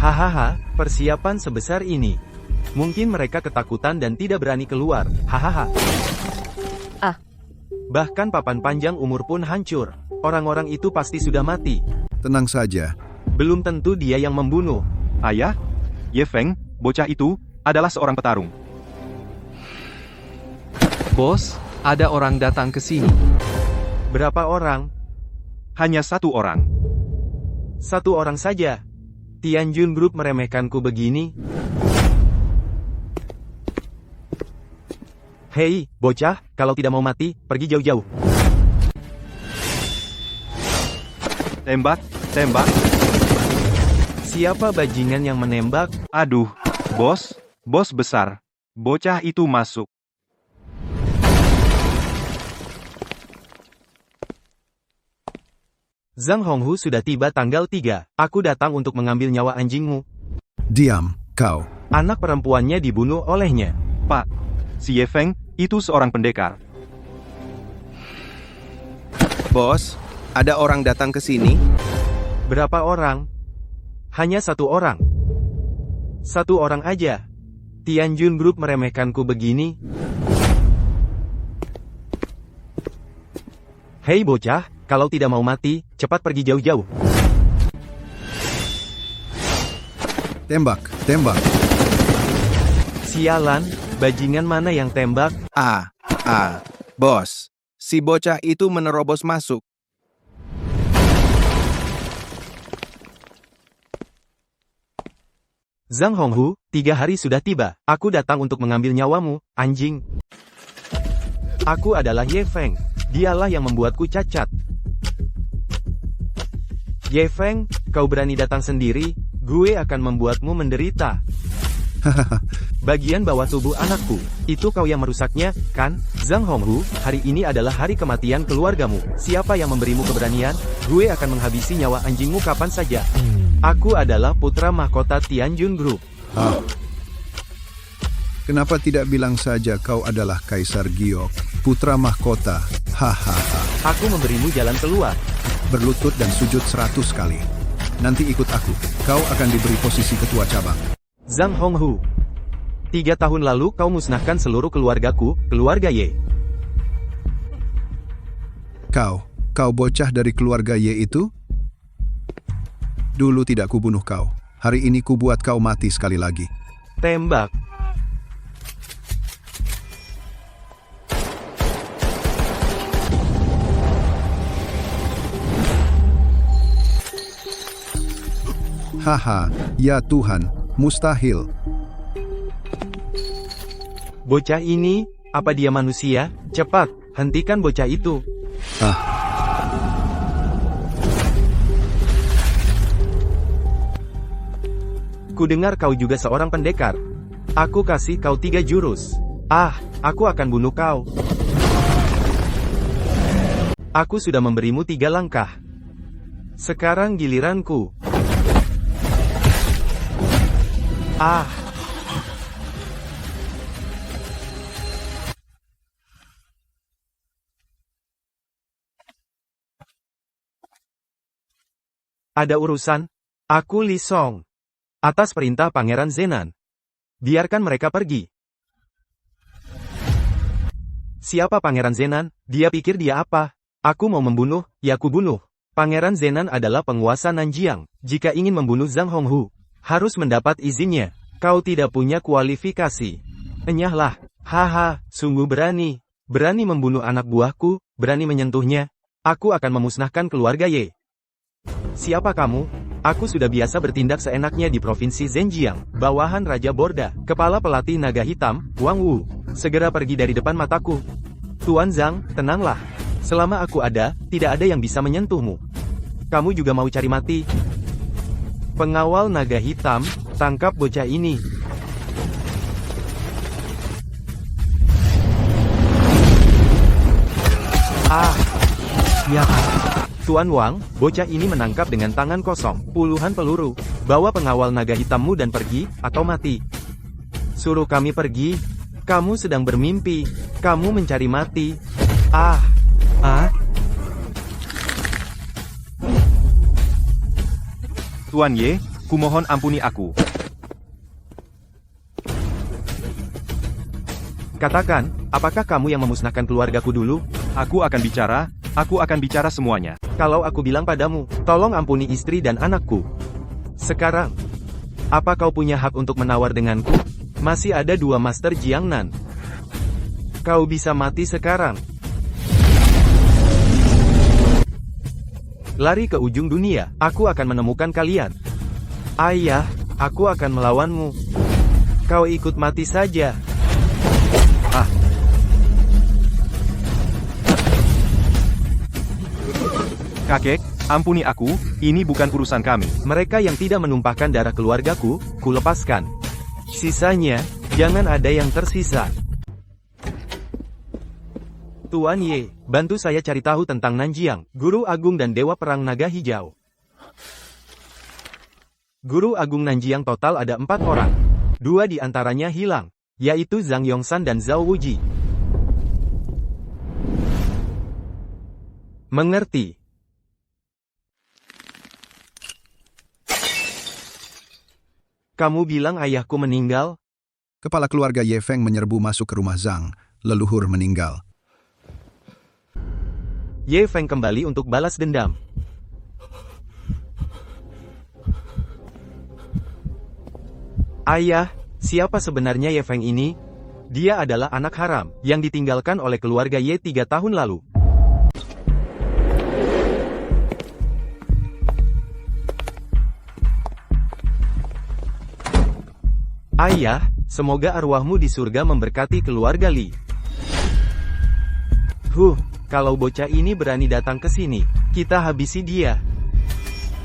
Hahaha, persiapan sebesar ini. Mungkin mereka ketakutan dan tidak berani keluar. Hahaha. Bahkan papan panjang umur pun hancur. Orang-orang itu pasti sudah mati. Tenang saja. Belum tentu dia yang membunuh. Ayah, Ye Feng, bocah itu adalah seorang petarung. Bos, ada orang datang ke sini. Berapa orang? Hanya satu orang. Satu orang saja. Tianjun Group meremehkanku begini. Hei, bocah, kalau tidak mau mati, pergi jauh-jauh. Tembak, tembak. Siapa bajingan yang menembak? Aduh, bos besar. Bocah itu masuk. Zhang Honghu sudah tiba tanggal 3. Aku datang untuk mengambil nyawa anjingmu. Diam, kau. Anak perempuannya dibunuh olehnya. Pak, si Ye Feng itu seorang pendekar. Bos, ada orang datang ke sini? Berapa orang? Hanya satu orang. Satu orang aja. Tianjun Group meremehkanku begini. Hei bocah, kalau tidak mau mati, cepat pergi jauh-jauh. Tembak, tembak. Sialan, bajingan mana yang tembak? Bos. Si bocah itu menerobos masuk. Zhang Honghu, 3 hari sudah tiba. Aku datang untuk mengambil nyawamu, anjing. Aku adalah Ye Feng. Dialah yang membuatku cacat. Ye Feng, kau berani datang sendiri, gue akan membuatmu menderita. Bagian bawah tubuh anakku, itu kau yang merusaknya, kan? Zhang Honghu, hari ini adalah hari kematian keluargamu. Siapa yang memberimu keberanian? Gue akan menghabisi nyawa anjingmu kapan saja. Aku adalah putra mahkota Tianjun Group. Kenapa tidak bilang saja kau adalah Kaisar Giok, putra mahkota? Hahaha. Aku memberimu jalan keluar. Berlutut dan sujud 100 kali. Nanti ikut aku. Kau akan diberi posisi ketua cabang. Zhang Honghu. 3 tahun lalu kau musnahkan seluruh keluargaku, keluarga Ye. Kau bocah dari keluarga Ye itu? Dulu tidak kubunuh kau. Hari ini kubuat kau mati sekali lagi. Tembak. Haha, ya Tuhan, mustahil. Bocah ini, apa dia manusia? Cepat, hentikan bocah itu. Kudengar kau juga seorang pendekar. Aku kasih kau 3 jurus. Aku akan bunuh kau. Aku sudah memberimu 3 langkah. Sekarang giliranku. Ada urusan? Aku Li Song. Atas perintah Pangeran Zenan. Biarkan mereka pergi. Siapa Pangeran Zenan? Dia pikir dia apa? Aku mau membunuh, ya aku bunuh. Pangeran Zenan adalah penguasa Nanjiang. Jika ingin membunuh Zhang Honghu, harus mendapat izinnya. Kau tidak punya kualifikasi. Enyahlah. Haha, sungguh berani. Berani membunuh anak buahku, berani menyentuhnya. Aku akan memusnahkan keluarga Ye. Siapa kamu? Aku sudah biasa bertindak seenaknya di provinsi Zhenjiang, bawahan Raja Borda, kepala pelatih naga hitam, Wang Wu. Segera pergi dari depan mataku. Tuan Zhang, tenanglah. Selama aku ada, tidak ada yang bisa menyentuhmu. Kamu juga mau cari mati? Pengawal naga hitam, tangkap bocah ini. Ya, Tuan Wang, bocah ini menangkap dengan tangan kosong, puluhan peluru. Bawa pengawal naga hitammu dan pergi, atau mati. Suruh kami pergi. Kamu sedang bermimpi. Kamu mencari mati. Tuan Ye, kumohon ampuni aku. Katakan, apakah kamu yang memusnahkan keluargaku dulu? Aku akan bicara semuanya. Kalau aku bilang padamu, tolong ampuni istri dan anakku. Sekarang, apa kau punya hak untuk menawar denganku? Masih ada 2 Master Jiangnan. Kau bisa mati sekarang. Lari ke ujung dunia, aku akan menemukan kalian. Ayah, aku akan melawanmu. Kau ikut mati saja. Kakek, ampuni aku, ini bukan urusan kami. Mereka yang tidak menumpahkan darah keluargaku, kulepaskan. Sisanya, jangan ada yang tersisa. Tuan Ye, bantu saya cari tahu tentang Nanjiang, Guru Agung dan Dewa Perang Naga Hijau. Guru Agung Nanjiang total ada 4 orang. 2 di antaranya hilang, yaitu Zhang Yongsan dan Zhao Wuji. Mengerti. Kamu bilang ayahku meninggal? Kepala keluarga Ye Feng menyerbu masuk ke rumah Zhang. Leluhur meninggal. Ye Feng kembali untuk balas dendam. Ayah, siapa sebenarnya Ye Feng ini? Dia adalah anak haram, yang ditinggalkan oleh keluarga Ye 3 tahun lalu. Ayah, semoga arwahmu di surga memberkati keluarga Li. Kalau bocah ini berani datang ke sini, kita habisi dia.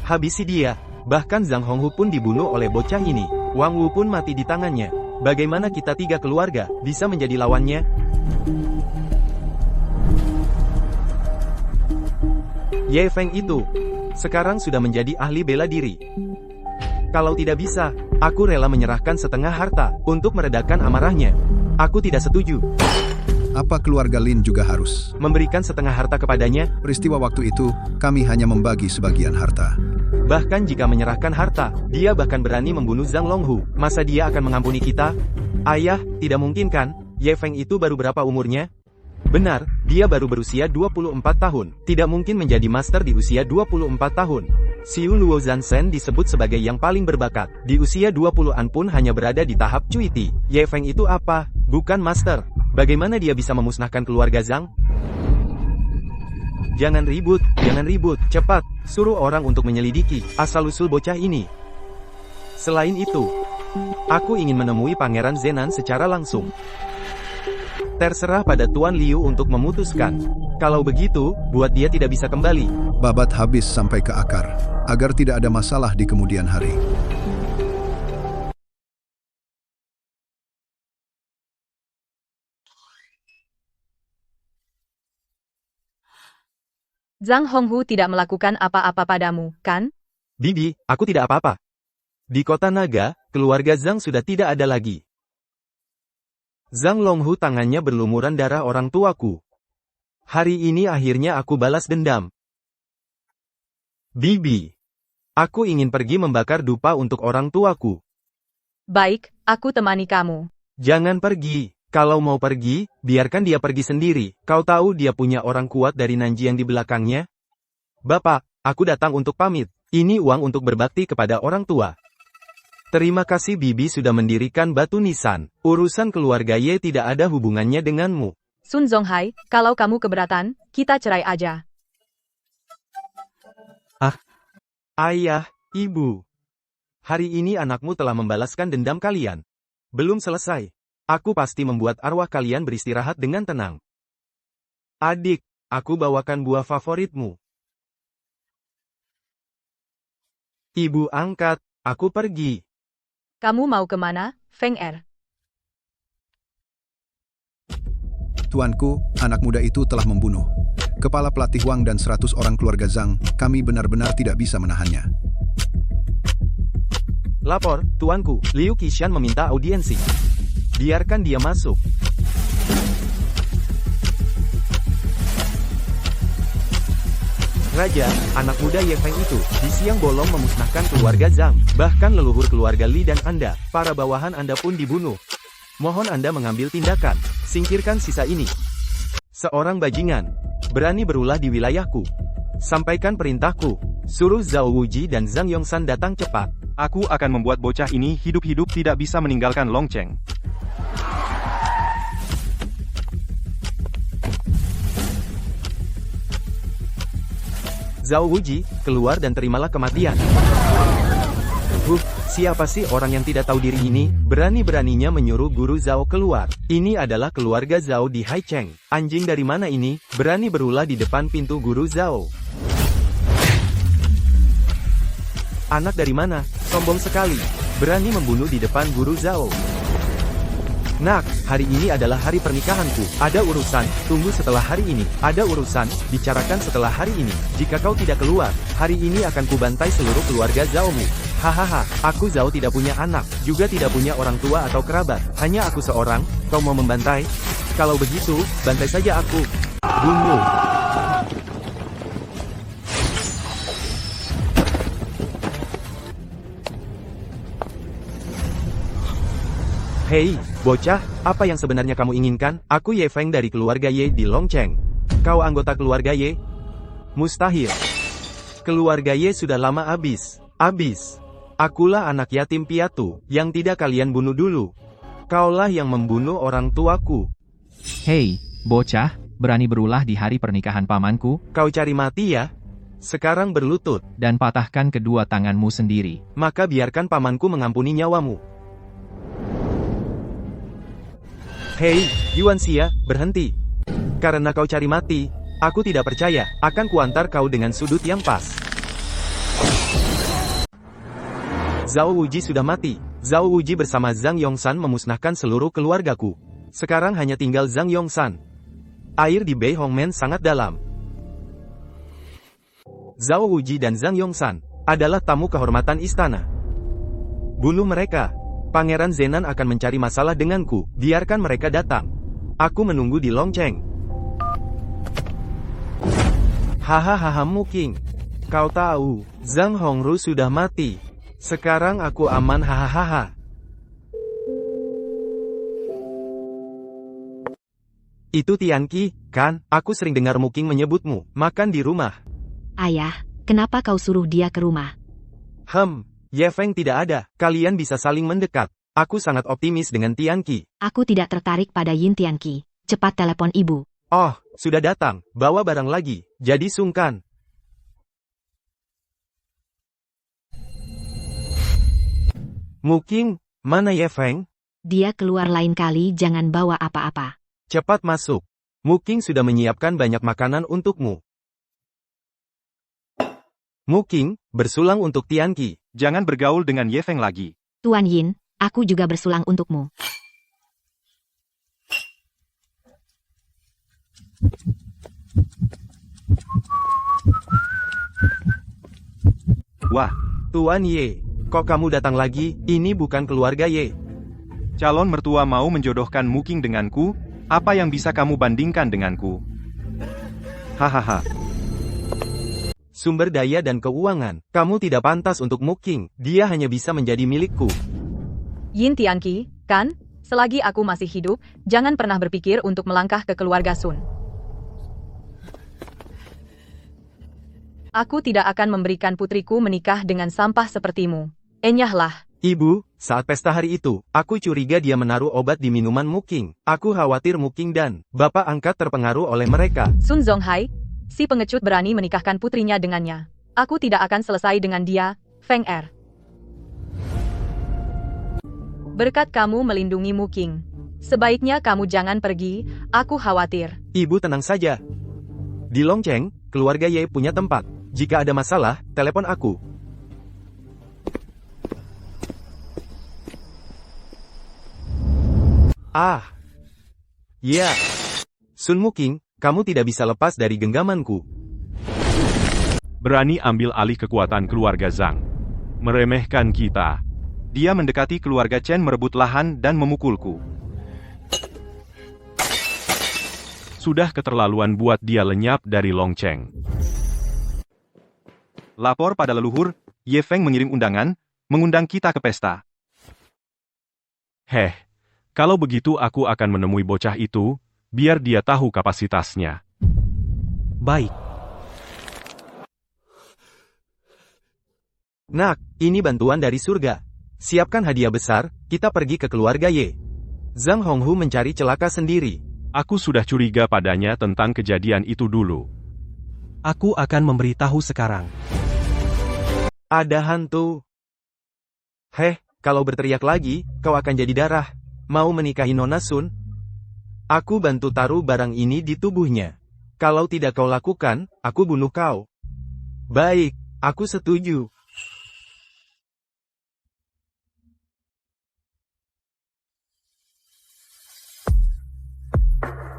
Habisi dia. Bahkan Zhang Honghu pun dibunuh oleh bocah ini. Wang Wu pun mati di tangannya. Bagaimana kita 3 keluarga bisa menjadi lawannya? Ye Feng itu sekarang sudah menjadi ahli bela diri. Kalau tidak bisa, aku rela menyerahkan setengah harta untuk meredakan amarahnya. Aku tidak setuju. Apa keluarga Lin juga harus memberikan setengah harta kepadanya? Peristiwa waktu itu, kami hanya membagi sebagian harta. Bahkan jika menyerahkan harta, dia bahkan berani membunuh Zhang Longhu. Masa dia akan mengampuni kita? Ayah, tidak mungkin kan? Ye Feng itu baru berapa umurnya? Benar, dia baru berusia 24 tahun. Tidak mungkin menjadi master di usia 24 tahun. Xiu Luo Zansen disebut sebagai yang paling berbakat. Di usia 20-an pun hanya berada di tahap cuiti. Ye Feng itu apa? Bukan master. Bagaimana dia bisa memusnahkan keluarga Zhang? Jangan ribut, cepat, suruh orang untuk menyelidiki asal-usul bocah ini. Selain itu, aku ingin menemui Pangeran Zenan secara langsung. Terserah pada Tuan Liu untuk memutuskan. Kalau begitu, buat dia tidak bisa kembali. Babat habis sampai ke akar, agar tidak ada masalah di kemudian hari. Zhang Honghu tidak melakukan apa-apa padamu, kan? Bibi, aku tidak apa-apa. Di kota naga, keluarga Zhang sudah tidak ada lagi. Zhang Longhu tangannya berlumuran darah orang tuaku. Hari ini akhirnya aku balas dendam. Bibi, aku ingin pergi membakar dupa untuk orang tuaku. Baik, aku temani kamu. Jangan pergi, Kalau mau pergi, biarkan dia pergi sendiri. Kau tahu dia punya orang kuat dari Nanjiang di belakangnya? Bapak, aku datang untuk pamit. Ini uang untuk berbakti kepada orang tua. Terima kasih Bibi sudah mendirikan batu nisan. Urusan keluarga Ye tidak ada hubungannya denganmu. Sun Zonghai, kalau kamu keberatan, kita cerai aja. Ayah, Ibu. Hari ini anakmu telah membalaskan dendam kalian. Belum selesai. Aku pasti membuat arwah kalian beristirahat dengan tenang. Adik, aku bawakan buah favoritmu. Ibu angkat, aku pergi. Kamu mau kemana, Feng Er? Tuanku, anak muda itu telah membunuh kepala pelatih Wang dan 100 orang keluarga Zhang. Kami benar-benar tidak bisa menahannya. Lapor, tuanku, Liu Qishan meminta audiensi. Biarkan dia masuk. Raja, anak muda Ye Feng itu, di siang bolong memusnahkan keluarga Zhang. Bahkan leluhur keluarga Li dan Anda, para bawahan Anda pun dibunuh. Mohon Anda mengambil tindakan. Singkirkan sisa ini. Seorang bajingan, berani berulah di wilayahku. Sampaikan perintahku. Suruh Zhao Wuji dan Zhang Yongsan datang cepat. Aku akan membuat bocah ini hidup-hidup tidak bisa meninggalkan Longcheng. Zhao Wuji, keluar dan terimalah kematian. Siapa sih orang yang tidak tahu diri ini? Berani-beraninya menyuruh guru Zhao keluar. Ini adalah keluarga Zhao di Haicheng. Anjing dari mana ini? Berani berulah di depan pintu guru Zhao. Anak dari mana? Sombong sekali. Berani membunuh di depan guru Zhao. Nak, hari ini adalah hari pernikahanku. Ada urusan, tunggu setelah hari ini. Ada urusan, bicarakan setelah hari ini. Jika kau tidak keluar, hari ini akan kubantai seluruh keluarga Zhaomu. Hahaha, aku Zhao tidak punya anak, juga tidak punya orang tua atau kerabat. Hanya aku seorang, kau mau membantai? Kalau begitu, bantai saja aku. Bunuh. Hei, bocah, apa yang sebenarnya kamu inginkan? Aku Ye Feng dari keluarga Ye di Longcheng. Kau anggota keluarga Ye? Mustahil. Keluarga Ye sudah lama habis. Akulah anak yatim piatu, yang tidak kalian bunuh dulu. Kaulah yang membunuh orang tuaku. Hei, bocah, berani berulah di hari pernikahan pamanku? Kau cari mati ya? Sekarang berlutut. Dan patahkan kedua tanganmu sendiri. Maka biarkan pamanku mengampuni nyawamu. Hei, Yuan Xia, berhenti. Karena kau cari mati, aku tidak percaya, akan kuantar kau dengan sudut yang pas. Zhao Wuji sudah mati. Zhao Wuji bersama Zhang Yongsan memusnahkan seluruh keluargaku. Sekarang hanya tinggal Zhang Yongsan. Air di Bei Hongmen sangat dalam. Zhao Wuji dan Zhang Yongsan adalah tamu kehormatan istana. Bunuh mereka. Pangeran Zenan akan mencari masalah denganku. Biarkan mereka datang. Aku menunggu di Longcheng. Hahaha Muking. Kau tahu, Zhang Hongru sudah mati. Sekarang aku aman hahaha. Itu Tianqi, kan? Aku sering dengar Muking menyebutmu. Makan di rumah. Ayah, kenapa kau suruh dia ke rumah? Ye Feng tidak ada. Kalian bisa saling mendekat. Aku sangat optimis dengan Tianqi. Aku tidak tertarik pada Yin Tianqi. Cepat telepon ibu. Oh, sudah datang. Bawa barang lagi. Jadi sungkan. Muking, mana Ye Feng? Dia keluar lain kali, jangan bawa apa-apa. Cepat masuk. Muking sudah menyiapkan banyak makanan untukmu. Muking, bersulang untuk Tianqi. Jangan bergaul dengan Ye Feng lagi. Tuan Yin, aku juga bersulang untukmu. Wah, Tuan Ye, kok kamu datang lagi? Ini bukan keluarga Ye. Calon mertua mau menjodohkan Muking denganku? Apa yang bisa kamu bandingkan denganku? Hahaha. Sumber daya dan keuangan. Kamu tidak pantas untuk Muking. Dia hanya bisa menjadi milikku. Yin Tianqi, kan? Selagi aku masih hidup, jangan pernah berpikir untuk melangkah ke keluarga Sun. Aku tidak akan memberikan putriku menikah dengan sampah sepertimu. Enyahlah. Ibu, saat pesta hari itu, aku curiga dia menaruh obat di minuman Muking. Aku khawatir Muking dan bapak angkat terpengaruh oleh mereka. Sun Zonghai, si pengecut berani menikahkan putrinya dengannya. Aku tidak akan selesai dengan dia, Feng Er. Berkat kamu melindungi Muking. Sebaiknya kamu jangan pergi, aku khawatir. Ibu tenang saja. Di Longcheng, keluarga Ye punya tempat. Jika ada masalah, telepon aku. Ya. Sun Muking, kamu tidak bisa lepas dari genggamanku. Berani ambil alih kekuatan keluarga Zhang. Meremehkan kita. Dia mendekati keluarga Chen merebut lahan dan memukulku. Sudah keterlaluan buat dia lenyap dari Longcheng. Lapor pada leluhur, Ye Feng mengirim undangan, mengundang kita ke pesta. Kalau begitu aku akan menemui bocah itu, biar dia tahu kapasitasnya. Baik. Nak, ini bantuan dari surga. Siapkan hadiah besar, kita pergi ke keluarga Ye. Zhang Honghu mencari celaka sendiri. Aku sudah curiga padanya tentang kejadian itu dulu. Aku akan memberitahu sekarang. Ada hantu. Kalau berteriak lagi, kau akan jadi darah. Mau menikahi Nona Sun? Aku bantu taruh barang ini di tubuhnya. Kalau tidak kau lakukan, aku bunuh kau. Baik, aku setuju.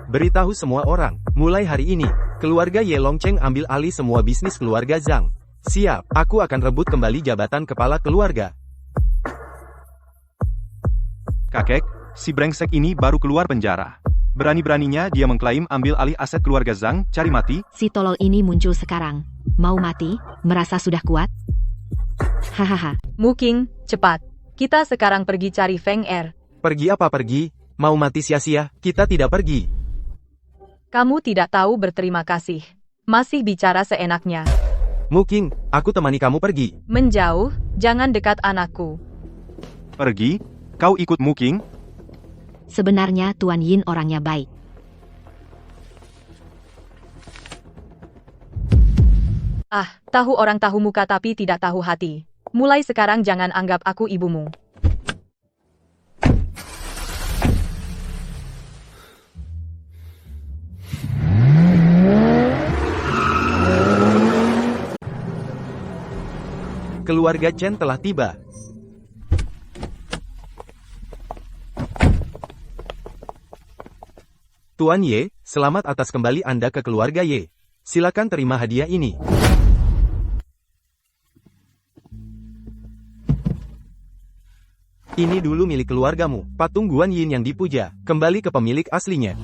Beritahu semua orang, mulai hari ini, keluarga Ye Longcheng ambil alih semua bisnis keluarga Zhang. Siap, aku akan rebut kembali jabatan kepala keluarga. Kakek, si brengsek ini baru keluar penjara. Berani-beraninya dia mengklaim ambil alih aset keluarga Zhang, cari mati. Si tolol ini muncul sekarang. Mau mati? Merasa sudah kuat? Hahaha. Muking, cepat. Kita sekarang pergi cari Feng Er. Pergi apa pergi? Mau mati sia-sia? Kita tidak pergi. Kamu tidak tahu berterima kasih. Masih bicara seenaknya. Muking, aku temani kamu pergi. Menjauh, jangan dekat anakku. Pergi? Kau ikut Muking? Sebenarnya Tuan Yin orangnya baik. Tahu orang tahu muka tapi tidak tahu hati. Mulai sekarang jangan anggap aku ibumu. Keluarga Chen telah tiba. Tuan Ye, selamat atas kembali Anda ke keluarga Ye. Silakan terima hadiah ini. Ini dulu milik keluargamu, patung Guan Yin yang dipuja, kembali ke pemilik aslinya.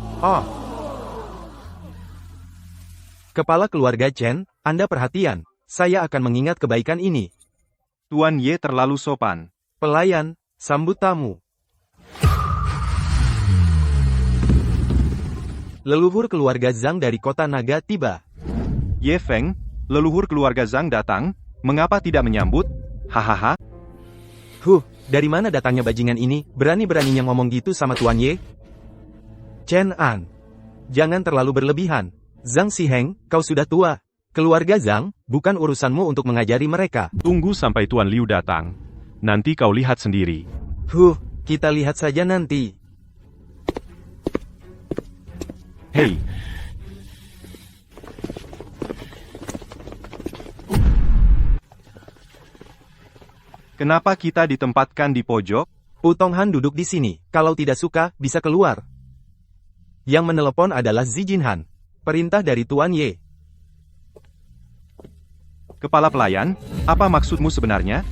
Kepala keluarga Chen, Anda perhatian, saya akan mengingat kebaikan ini. Tuan Ye terlalu sopan. Pelayan, sambut tamu. Leluhur keluarga Zhang dari kota naga tiba. Ye Feng, leluhur keluarga Zhang datang, mengapa tidak menyambut? Hahaha. Dari mana datangnya bajingan ini? Berani-beraninya ngomong gitu sama Tuan Ye? Chen An, jangan terlalu berlebihan. Zhang Xiheng, kau sudah tua. Keluarga Zhang, bukan urusanmu untuk mengajari mereka. Tunggu sampai Tuan Liu datang. Nanti kau lihat sendiri. Kita lihat saja nanti. Hei. Kenapa kita ditempatkan di pojok? Putong Han duduk di sini. Kalau tidak suka, bisa keluar. Yang menelepon adalah Zi Jinhan. Perintah dari Tuan Ye. Kepala pelayan, apa maksudmu sebenarnya?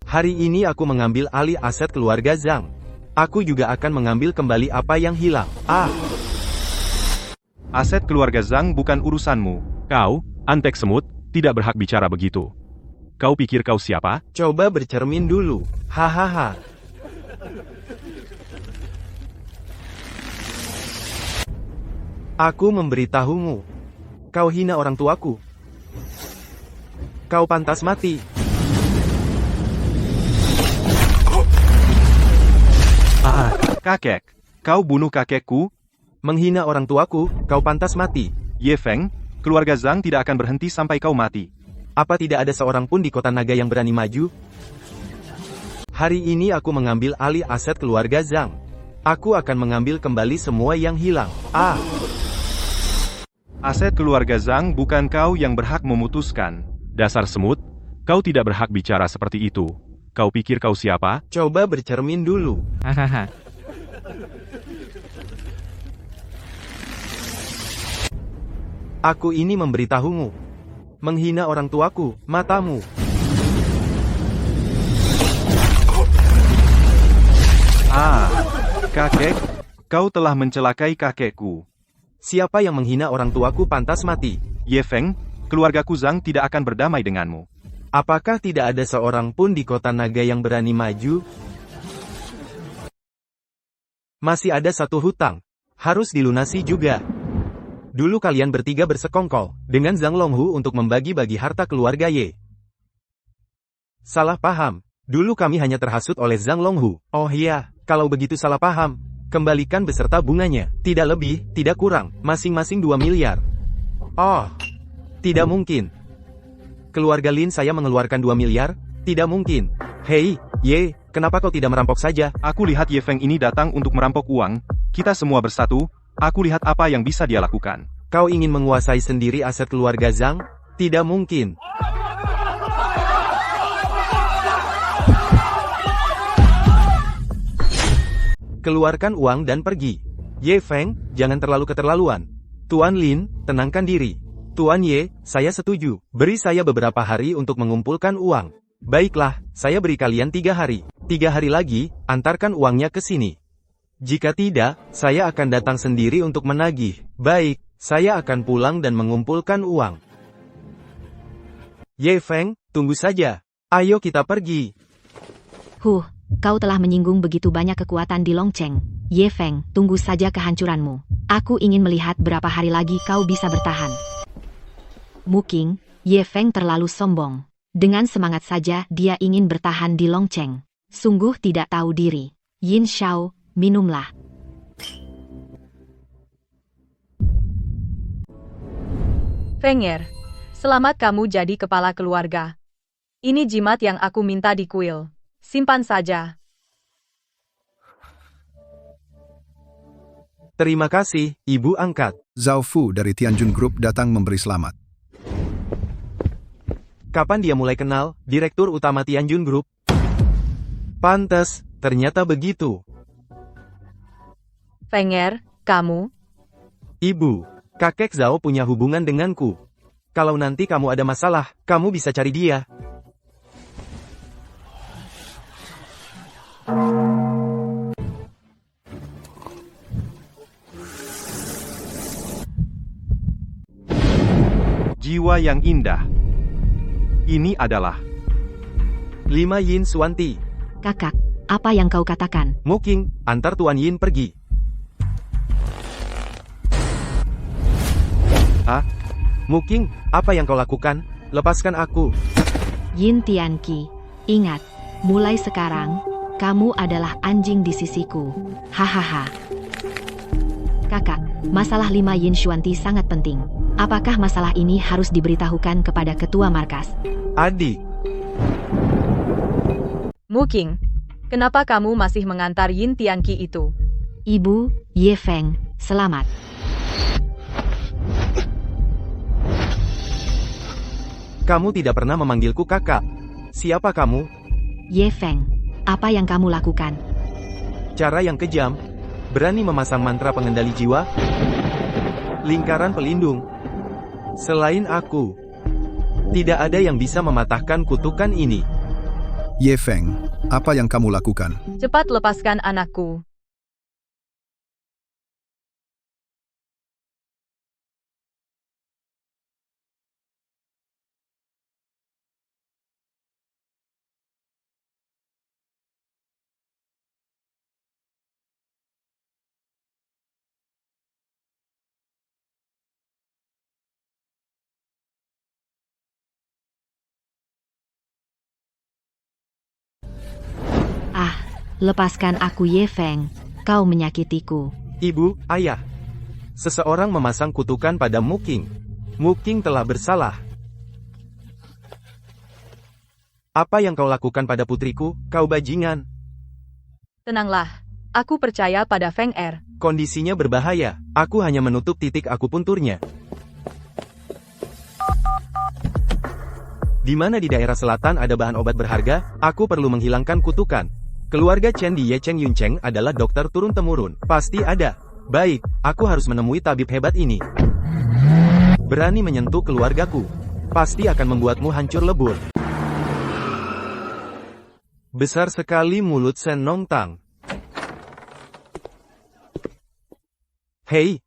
Hari ini aku mengambil alih aset keluarga Zhang. Aku juga akan mengambil kembali apa yang hilang. Aset keluarga Zhang bukan urusanmu. Kau, antek semut, tidak berhak bicara begitu. Kau pikir kau siapa? Coba bercermin dulu. Hahaha. Aku memberitahumu. Kau hina orang tuaku. Kau pantas mati. Kakek, kau bunuh kakekku? Menghina orang tuaku, kau pantas mati. Ye Feng, keluarga Zhang tidak akan berhenti sampai kau mati. Apa tidak ada seorang pun di kota naga yang berani maju? Hari ini aku mengambil alih aset keluarga Zhang. Aku akan mengambil kembali semua yang hilang. Aset keluarga Zhang bukan kau yang berhak memutuskan. Dasar semut, kau tidak berhak bicara seperti itu. Kau pikir kau siapa? Coba bercermin dulu. Hahaha. Aku ini memberitahumu. Menghina orang tuaku, matamu. Kakek, kau telah mencelakai kakekku. Siapa yang menghina orang tuaku pantas mati. Ye Feng, keluargaku Zhang tidak akan berdamai denganmu. Apakah tidak ada seorang pun di kota naga yang berani maju? Masih ada satu hutang. Harus dilunasi juga. Dulu kalian bertiga bersekongkol dengan Zhang Longhu untuk membagi-bagi harta keluarga Ye. Salah paham. Dulu kami hanya terhasut oleh Zhang Longhu. Oh iya, kalau begitu salah paham. Kembalikan beserta bunganya. Tidak lebih, tidak kurang. Masing-masing 2 miliar. Oh, tidak mungkin. Keluarga Lin saya mengeluarkan 2 miliar? Tidak mungkin. Hei, Ye, kenapa kau tidak merampok saja? Aku lihat Ye Feng ini datang untuk merampok uang. Kita semua bersatu. Aku lihat apa yang bisa dia lakukan. Kau ingin menguasai sendiri aset keluarga Zhang? Tidak mungkin. Keluarkan uang dan pergi. Ye Feng, jangan terlalu keterlaluan. Tuan Lin, tenangkan diri. Tuan Ye, saya setuju. Beri saya beberapa hari untuk mengumpulkan uang. Baiklah, saya beri kalian 3 hari. 3 hari lagi, antarkan uangnya ke sini. Jika tidak, saya akan datang sendiri untuk menagih. Baik, saya akan pulang dan mengumpulkan uang. Ye Feng, tunggu saja. Ayo kita pergi. Kau telah menyinggung begitu banyak kekuatan di Longcheng. Ye Feng, tunggu saja kehancuranmu. Aku ingin melihat berapa hari lagi kau bisa bertahan. Muking, Ye Feng terlalu sombong. Dengan semangat saja dia ingin bertahan di Longcheng. Sungguh tidak tahu diri. Yin Xiao, minumlah. Feng'er, selamat kamu jadi kepala keluarga. Ini jimat yang aku minta di kuil. Simpan saja. Terima kasih, Ibu angkat. Zhao Fu dari Tianjun Group datang memberi selamat. Kapan dia mulai kenal, Direktur Utama Tianjun Group? Pantes, ternyata begitu. Feng'er, kamu? Ibu, kakek Zhao punya hubungan denganku. Kalau nanti kamu ada masalah, kamu bisa cari dia. Jiwa yang indah. Ini adalah 5 Yin Xuanti. Kakak, apa yang kau katakan? Muking, antar Tuan Yin pergi. Muking, apa yang kau lakukan? Lepaskan aku. Yin Tianqi, ingat, mulai sekarang, kamu adalah anjing di sisiku. Hahaha. Kakak, masalah 5 Yin Xuanti sangat penting. Apakah masalah ini harus diberitahukan kepada ketua markas? Adik. Muking, kenapa kamu masih mengantar Yin Tianqi itu? Ibu, Ye Feng, selamat. Kamu tidak pernah memanggilku kakak. Siapa kamu? Ye Feng, apa yang kamu lakukan? Cara yang kejam. Berani memasang mantra pengendali jiwa? Lingkaran pelindung. Selain aku, tidak ada yang bisa mematahkan kutukan ini. Ye Feng, apa yang kamu lakukan? Cepat lepaskan anakku. Lepaskan aku Ye Feng, kau menyakitiku. Ibu, ayah. Seseorang memasang kutukan pada Mu Qing. Mu Qing telah bersalah. Apa yang kau lakukan pada putriku, kau bajingan? Tenanglah, aku percaya pada Feng Er. Kondisinya berbahaya, aku hanya menutup titik akupunturnya. Di mana di daerah selatan ada bahan obat berharga, aku perlu menghilangkan kutukan. Keluarga Chen di Ye Cheng Yun Cheng adalah dokter turun-temurun, pasti ada. Baik, aku harus menemui tabib hebat ini. Berani menyentuh keluargaku, pasti akan membuatmu hancur lebur. Besar sekali mulut Sen Nong Tang. Hei,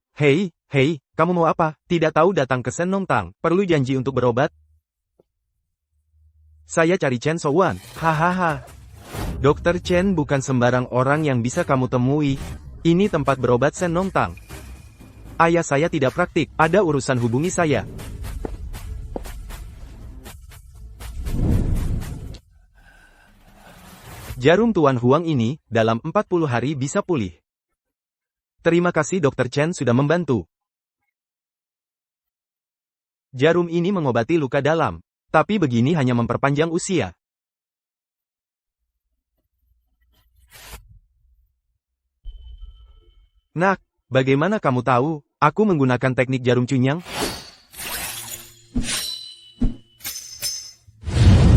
kamu mau apa? Tidak tahu datang ke Sen Nong Tang, perlu janji untuk berobat? Saya cari Chen Shouwan, hahaha. Dokter Chen bukan sembarang orang yang bisa kamu temui. Ini tempat berobat Sen Nong Tang. Ayah saya tidak praktik, ada urusan hubungi saya. Jarum Tuan Huang ini, dalam 40 hari bisa pulih. Terima kasih Dokter Chen sudah membantu. Jarum ini mengobati luka dalam. Tapi begini hanya memperpanjang usia. Nak, bagaimana kamu tahu, aku menggunakan teknik jarum cunyang?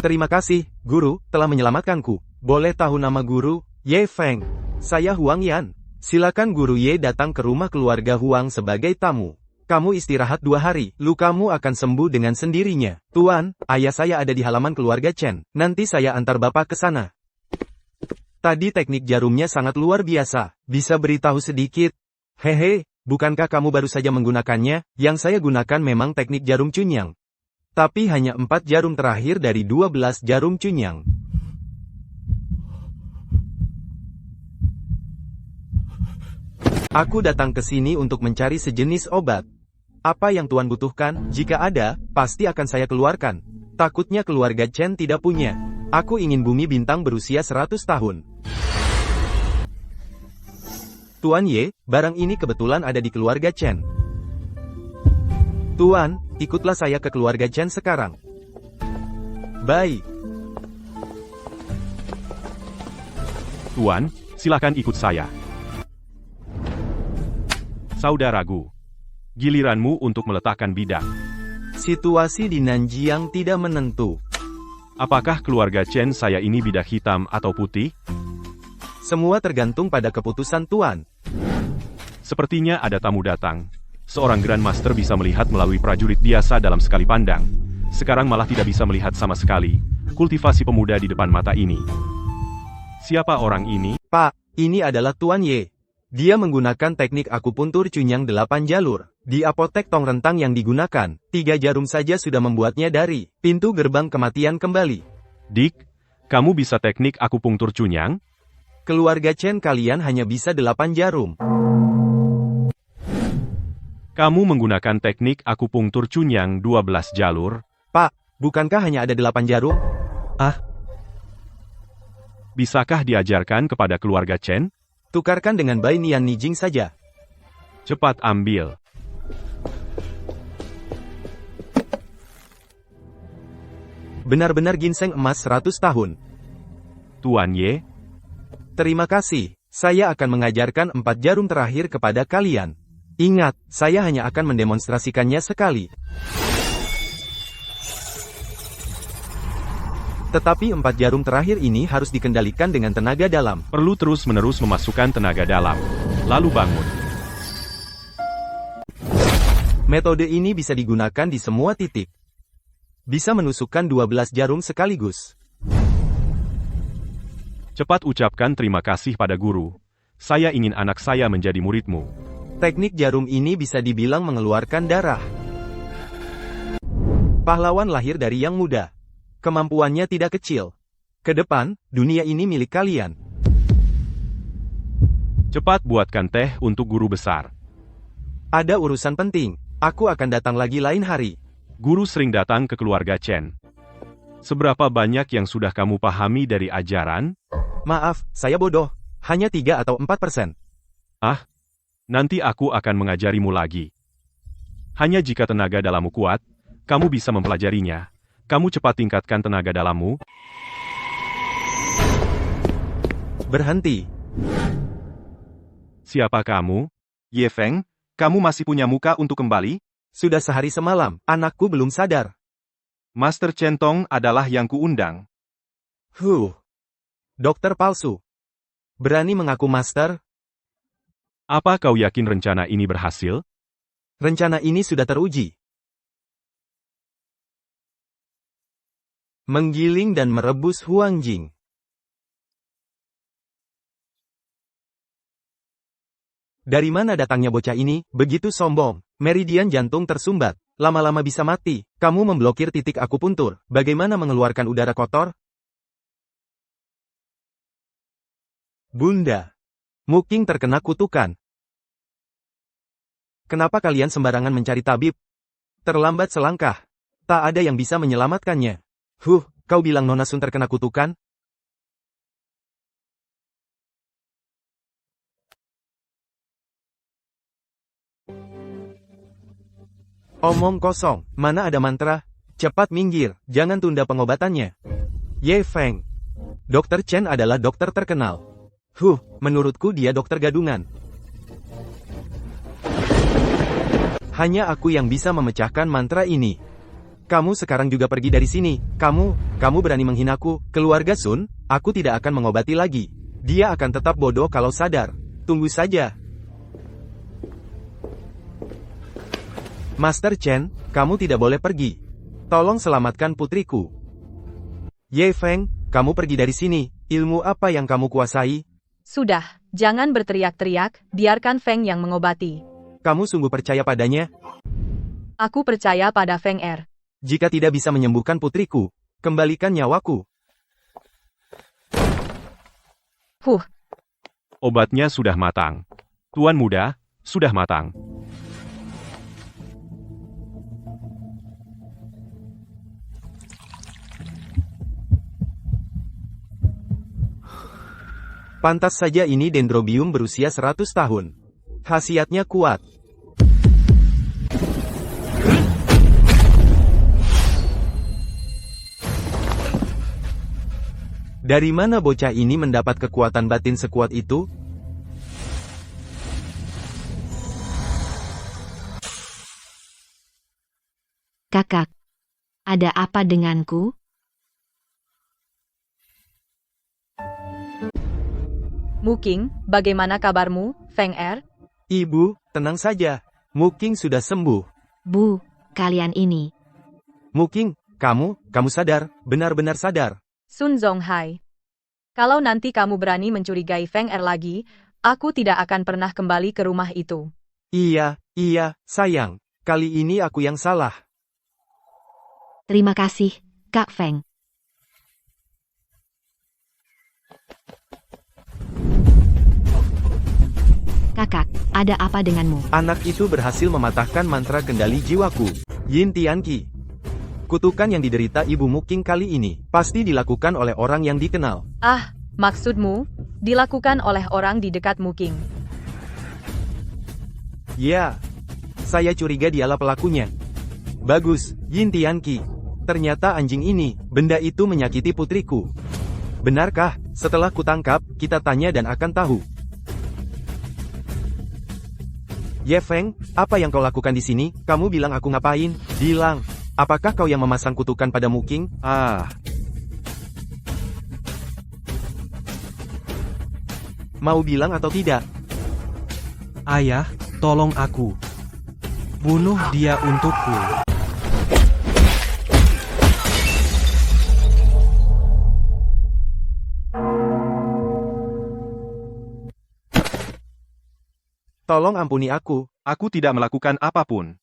Terima kasih, Guru, telah menyelamatkanku. Boleh tahu nama Guru? Ye Feng. Saya Huang Yan. Silakan Guru Ye datang ke rumah keluarga Huang sebagai tamu. Kamu istirahat 2 hari, lukamu akan sembuh dengan sendirinya. Tuan, ayah saya ada di halaman keluarga Chen. Nanti saya antar Bapak ke sana. Tadi teknik jarumnya sangat luar biasa. Bisa beritahu sedikit? Hehe, bukankah kamu baru saja menggunakannya? Yang saya gunakan memang teknik jarum cunyang. Tapi hanya 4 jarum terakhir dari 12 jarum cunyang. Aku datang ke sini untuk mencari sejenis obat. Apa yang Tuan butuhkan? Jika ada, pasti akan saya keluarkan. Takutnya keluarga Chen tidak punya. Aku ingin bumi bintang berusia 100 tahun. Tuan Ye, barang ini kebetulan ada di keluarga Chen. Tuan, ikutlah saya ke keluarga Chen sekarang. Baik. Tuan, silakan ikut saya. Saudaraku, giliranmu untuk meletakkan bidak. Situasi di Nanjiang tidak menentu. Apakah keluarga Chen saya ini bidak hitam atau putih? Semua tergantung pada keputusan Tuan. Sepertinya ada tamu datang. Seorang Grandmaster bisa melihat melalui prajurit biasa dalam sekali pandang. Sekarang malah tidak bisa melihat sama sekali. Kultivasi pemuda di depan mata ini. Siapa orang ini? Pak, ini adalah Tuan Ye. Dia menggunakan teknik akupuntur cunyang 8 jalur. Di apotek tong rentang yang digunakan, 3 jarum saja sudah membuatnya dari pintu gerbang kematian kembali. Dik, kamu bisa teknik akupunktur cunyang? Keluarga Chen kalian hanya bisa 8 jarum. Kamu menggunakan teknik akupunktur cunyang 12 jalur? Pak, bukankah hanya ada 8 jarum? Bisakah diajarkan kepada keluarga Chen? Tukarkan dengan Bai Nian Nijing saja. Cepat ambil. Benar-benar ginseng emas 100 tahun. Tuan Ye. Terima kasih. Saya akan mengajarkan 4 jarum terakhir kepada kalian. Ingat, saya hanya akan mendemonstrasikannya sekali. Tetapi 4 jarum terakhir ini harus dikendalikan dengan tenaga dalam. Perlu terus-menerus memasukkan tenaga dalam. Lalu bangun. Metode ini bisa digunakan di semua titik. Bisa menusukkan 12 jarum sekaligus. Cepat ucapkan terima kasih pada guru. Saya ingin anak saya menjadi muridmu. Teknik jarum ini bisa dibilang mengeluarkan darah. Pahlawan lahir dari yang muda. Kemampuannya tidak kecil. Ke depan, dunia ini milik kalian. Cepat buatkan teh untuk guru besar. Ada urusan penting. Aku akan datang lagi lain hari. Guru sering datang ke keluarga Chen. Seberapa banyak yang sudah kamu pahami dari ajaran? Maaf, saya bodoh. Hanya 3 atau 4%. Ah, nanti aku akan mengajarimu lagi. Hanya jika tenaga dalammu kuat, kamu bisa mempelajarinya. Kamu cepat tingkatkan tenaga dalammu. Berhenti. Siapa kamu? Ye Feng, kamu masih punya muka untuk kembali? Sudah sehari semalam, anakku belum sadar. Master Centong adalah yang kuundang. Dokter palsu. Berani mengaku master? Apa kau yakin rencana ini berhasil? Rencana ini sudah teruji. Menggiling dan merebus Huang Jing. Dari mana datangnya bocah ini, begitu sombong? Meridian jantung tersumbat. Lama-lama bisa mati. Kamu memblokir titik akupuntur. Bagaimana mengeluarkan udara kotor? Bunda. Muking terkena kutukan. Kenapa kalian sembarangan mencari tabib? Terlambat selangkah. Tak ada yang bisa menyelamatkannya. Kau bilang Nona Sun terkena kutukan? Omong kosong, mana ada mantra? Cepat minggir, jangan tunda pengobatannya. Ye Feng. Dokter Chen adalah dokter terkenal. Menurutku dia dokter gadungan. Hanya aku yang bisa memecahkan mantra ini. Kamu sekarang juga pergi dari sini. Kamu berani menghinaku, keluarga Sun, aku tidak akan mengobati lagi. Dia akan tetap bodoh kalau sadar. Tunggu saja. Master Chen, kamu tidak boleh pergi. Tolong selamatkan putriku. Ye Feng, kamu pergi dari sini. Ilmu apa yang kamu kuasai? Sudah, jangan berteriak-teriak, biarkan Feng yang mengobati. Kamu sungguh percaya padanya? Aku percaya pada Feng Er. Jika tidak bisa menyembuhkan putriku, kembalikan nyawaku. Obatnya sudah matang. Tuan muda, sudah matang. Pantas saja ini dendrobium berusia 100 tahun. Khasiatnya kuat. Dari mana bocah ini mendapat kekuatan batin sekuat itu? Kakak, ada apa denganku? Muking, bagaimana kabarmu, Feng Er? Ibu, tenang saja. Muking sudah sembuh. Bu, kalian ini. Muking, kamu sadar, benar-benar sadar. Sun Zonghai. Kalau nanti kamu berani mencurigai Feng Er lagi, aku tidak akan pernah kembali ke rumah itu. Iya, sayang. Kali ini aku yang salah. Terima kasih, Kak Feng. Kakak, ada apa denganmu? Anak itu berhasil mematahkan mantra kendali jiwaku. Yin Tianqi. Kutukan yang diderita Ibu Muking kali ini, pasti dilakukan oleh orang yang dikenal. Maksudmu, dilakukan oleh orang di dekat Muking. Ya, saya curiga dialah pelakunya. Bagus, Yin Tianqi. Ternyata anjing ini, benda itu menyakiti putriku. Benarkah? Setelah kutangkap, kita tanya dan akan tahu. Ye Feng, apa yang kau lakukan di sini? Kamu bilang aku ngapain? Bilang, apakah kau yang memasang kutukan pada Muking? Mau bilang atau tidak? Ayah, tolong aku. Bunuh dia untukku. Tolong ampuni aku. Aku tidak melakukan apapun.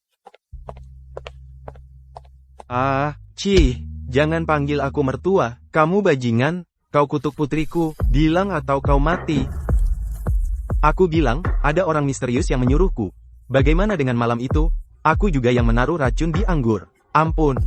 Jangan panggil aku mertua. Kamu bajingan, kau kutuk putriku, bilang atau kau mati. Aku bilang, ada orang misterius yang menyuruhku. Bagaimana dengan malam itu? Aku juga yang menaruh racun di anggur. Ampun.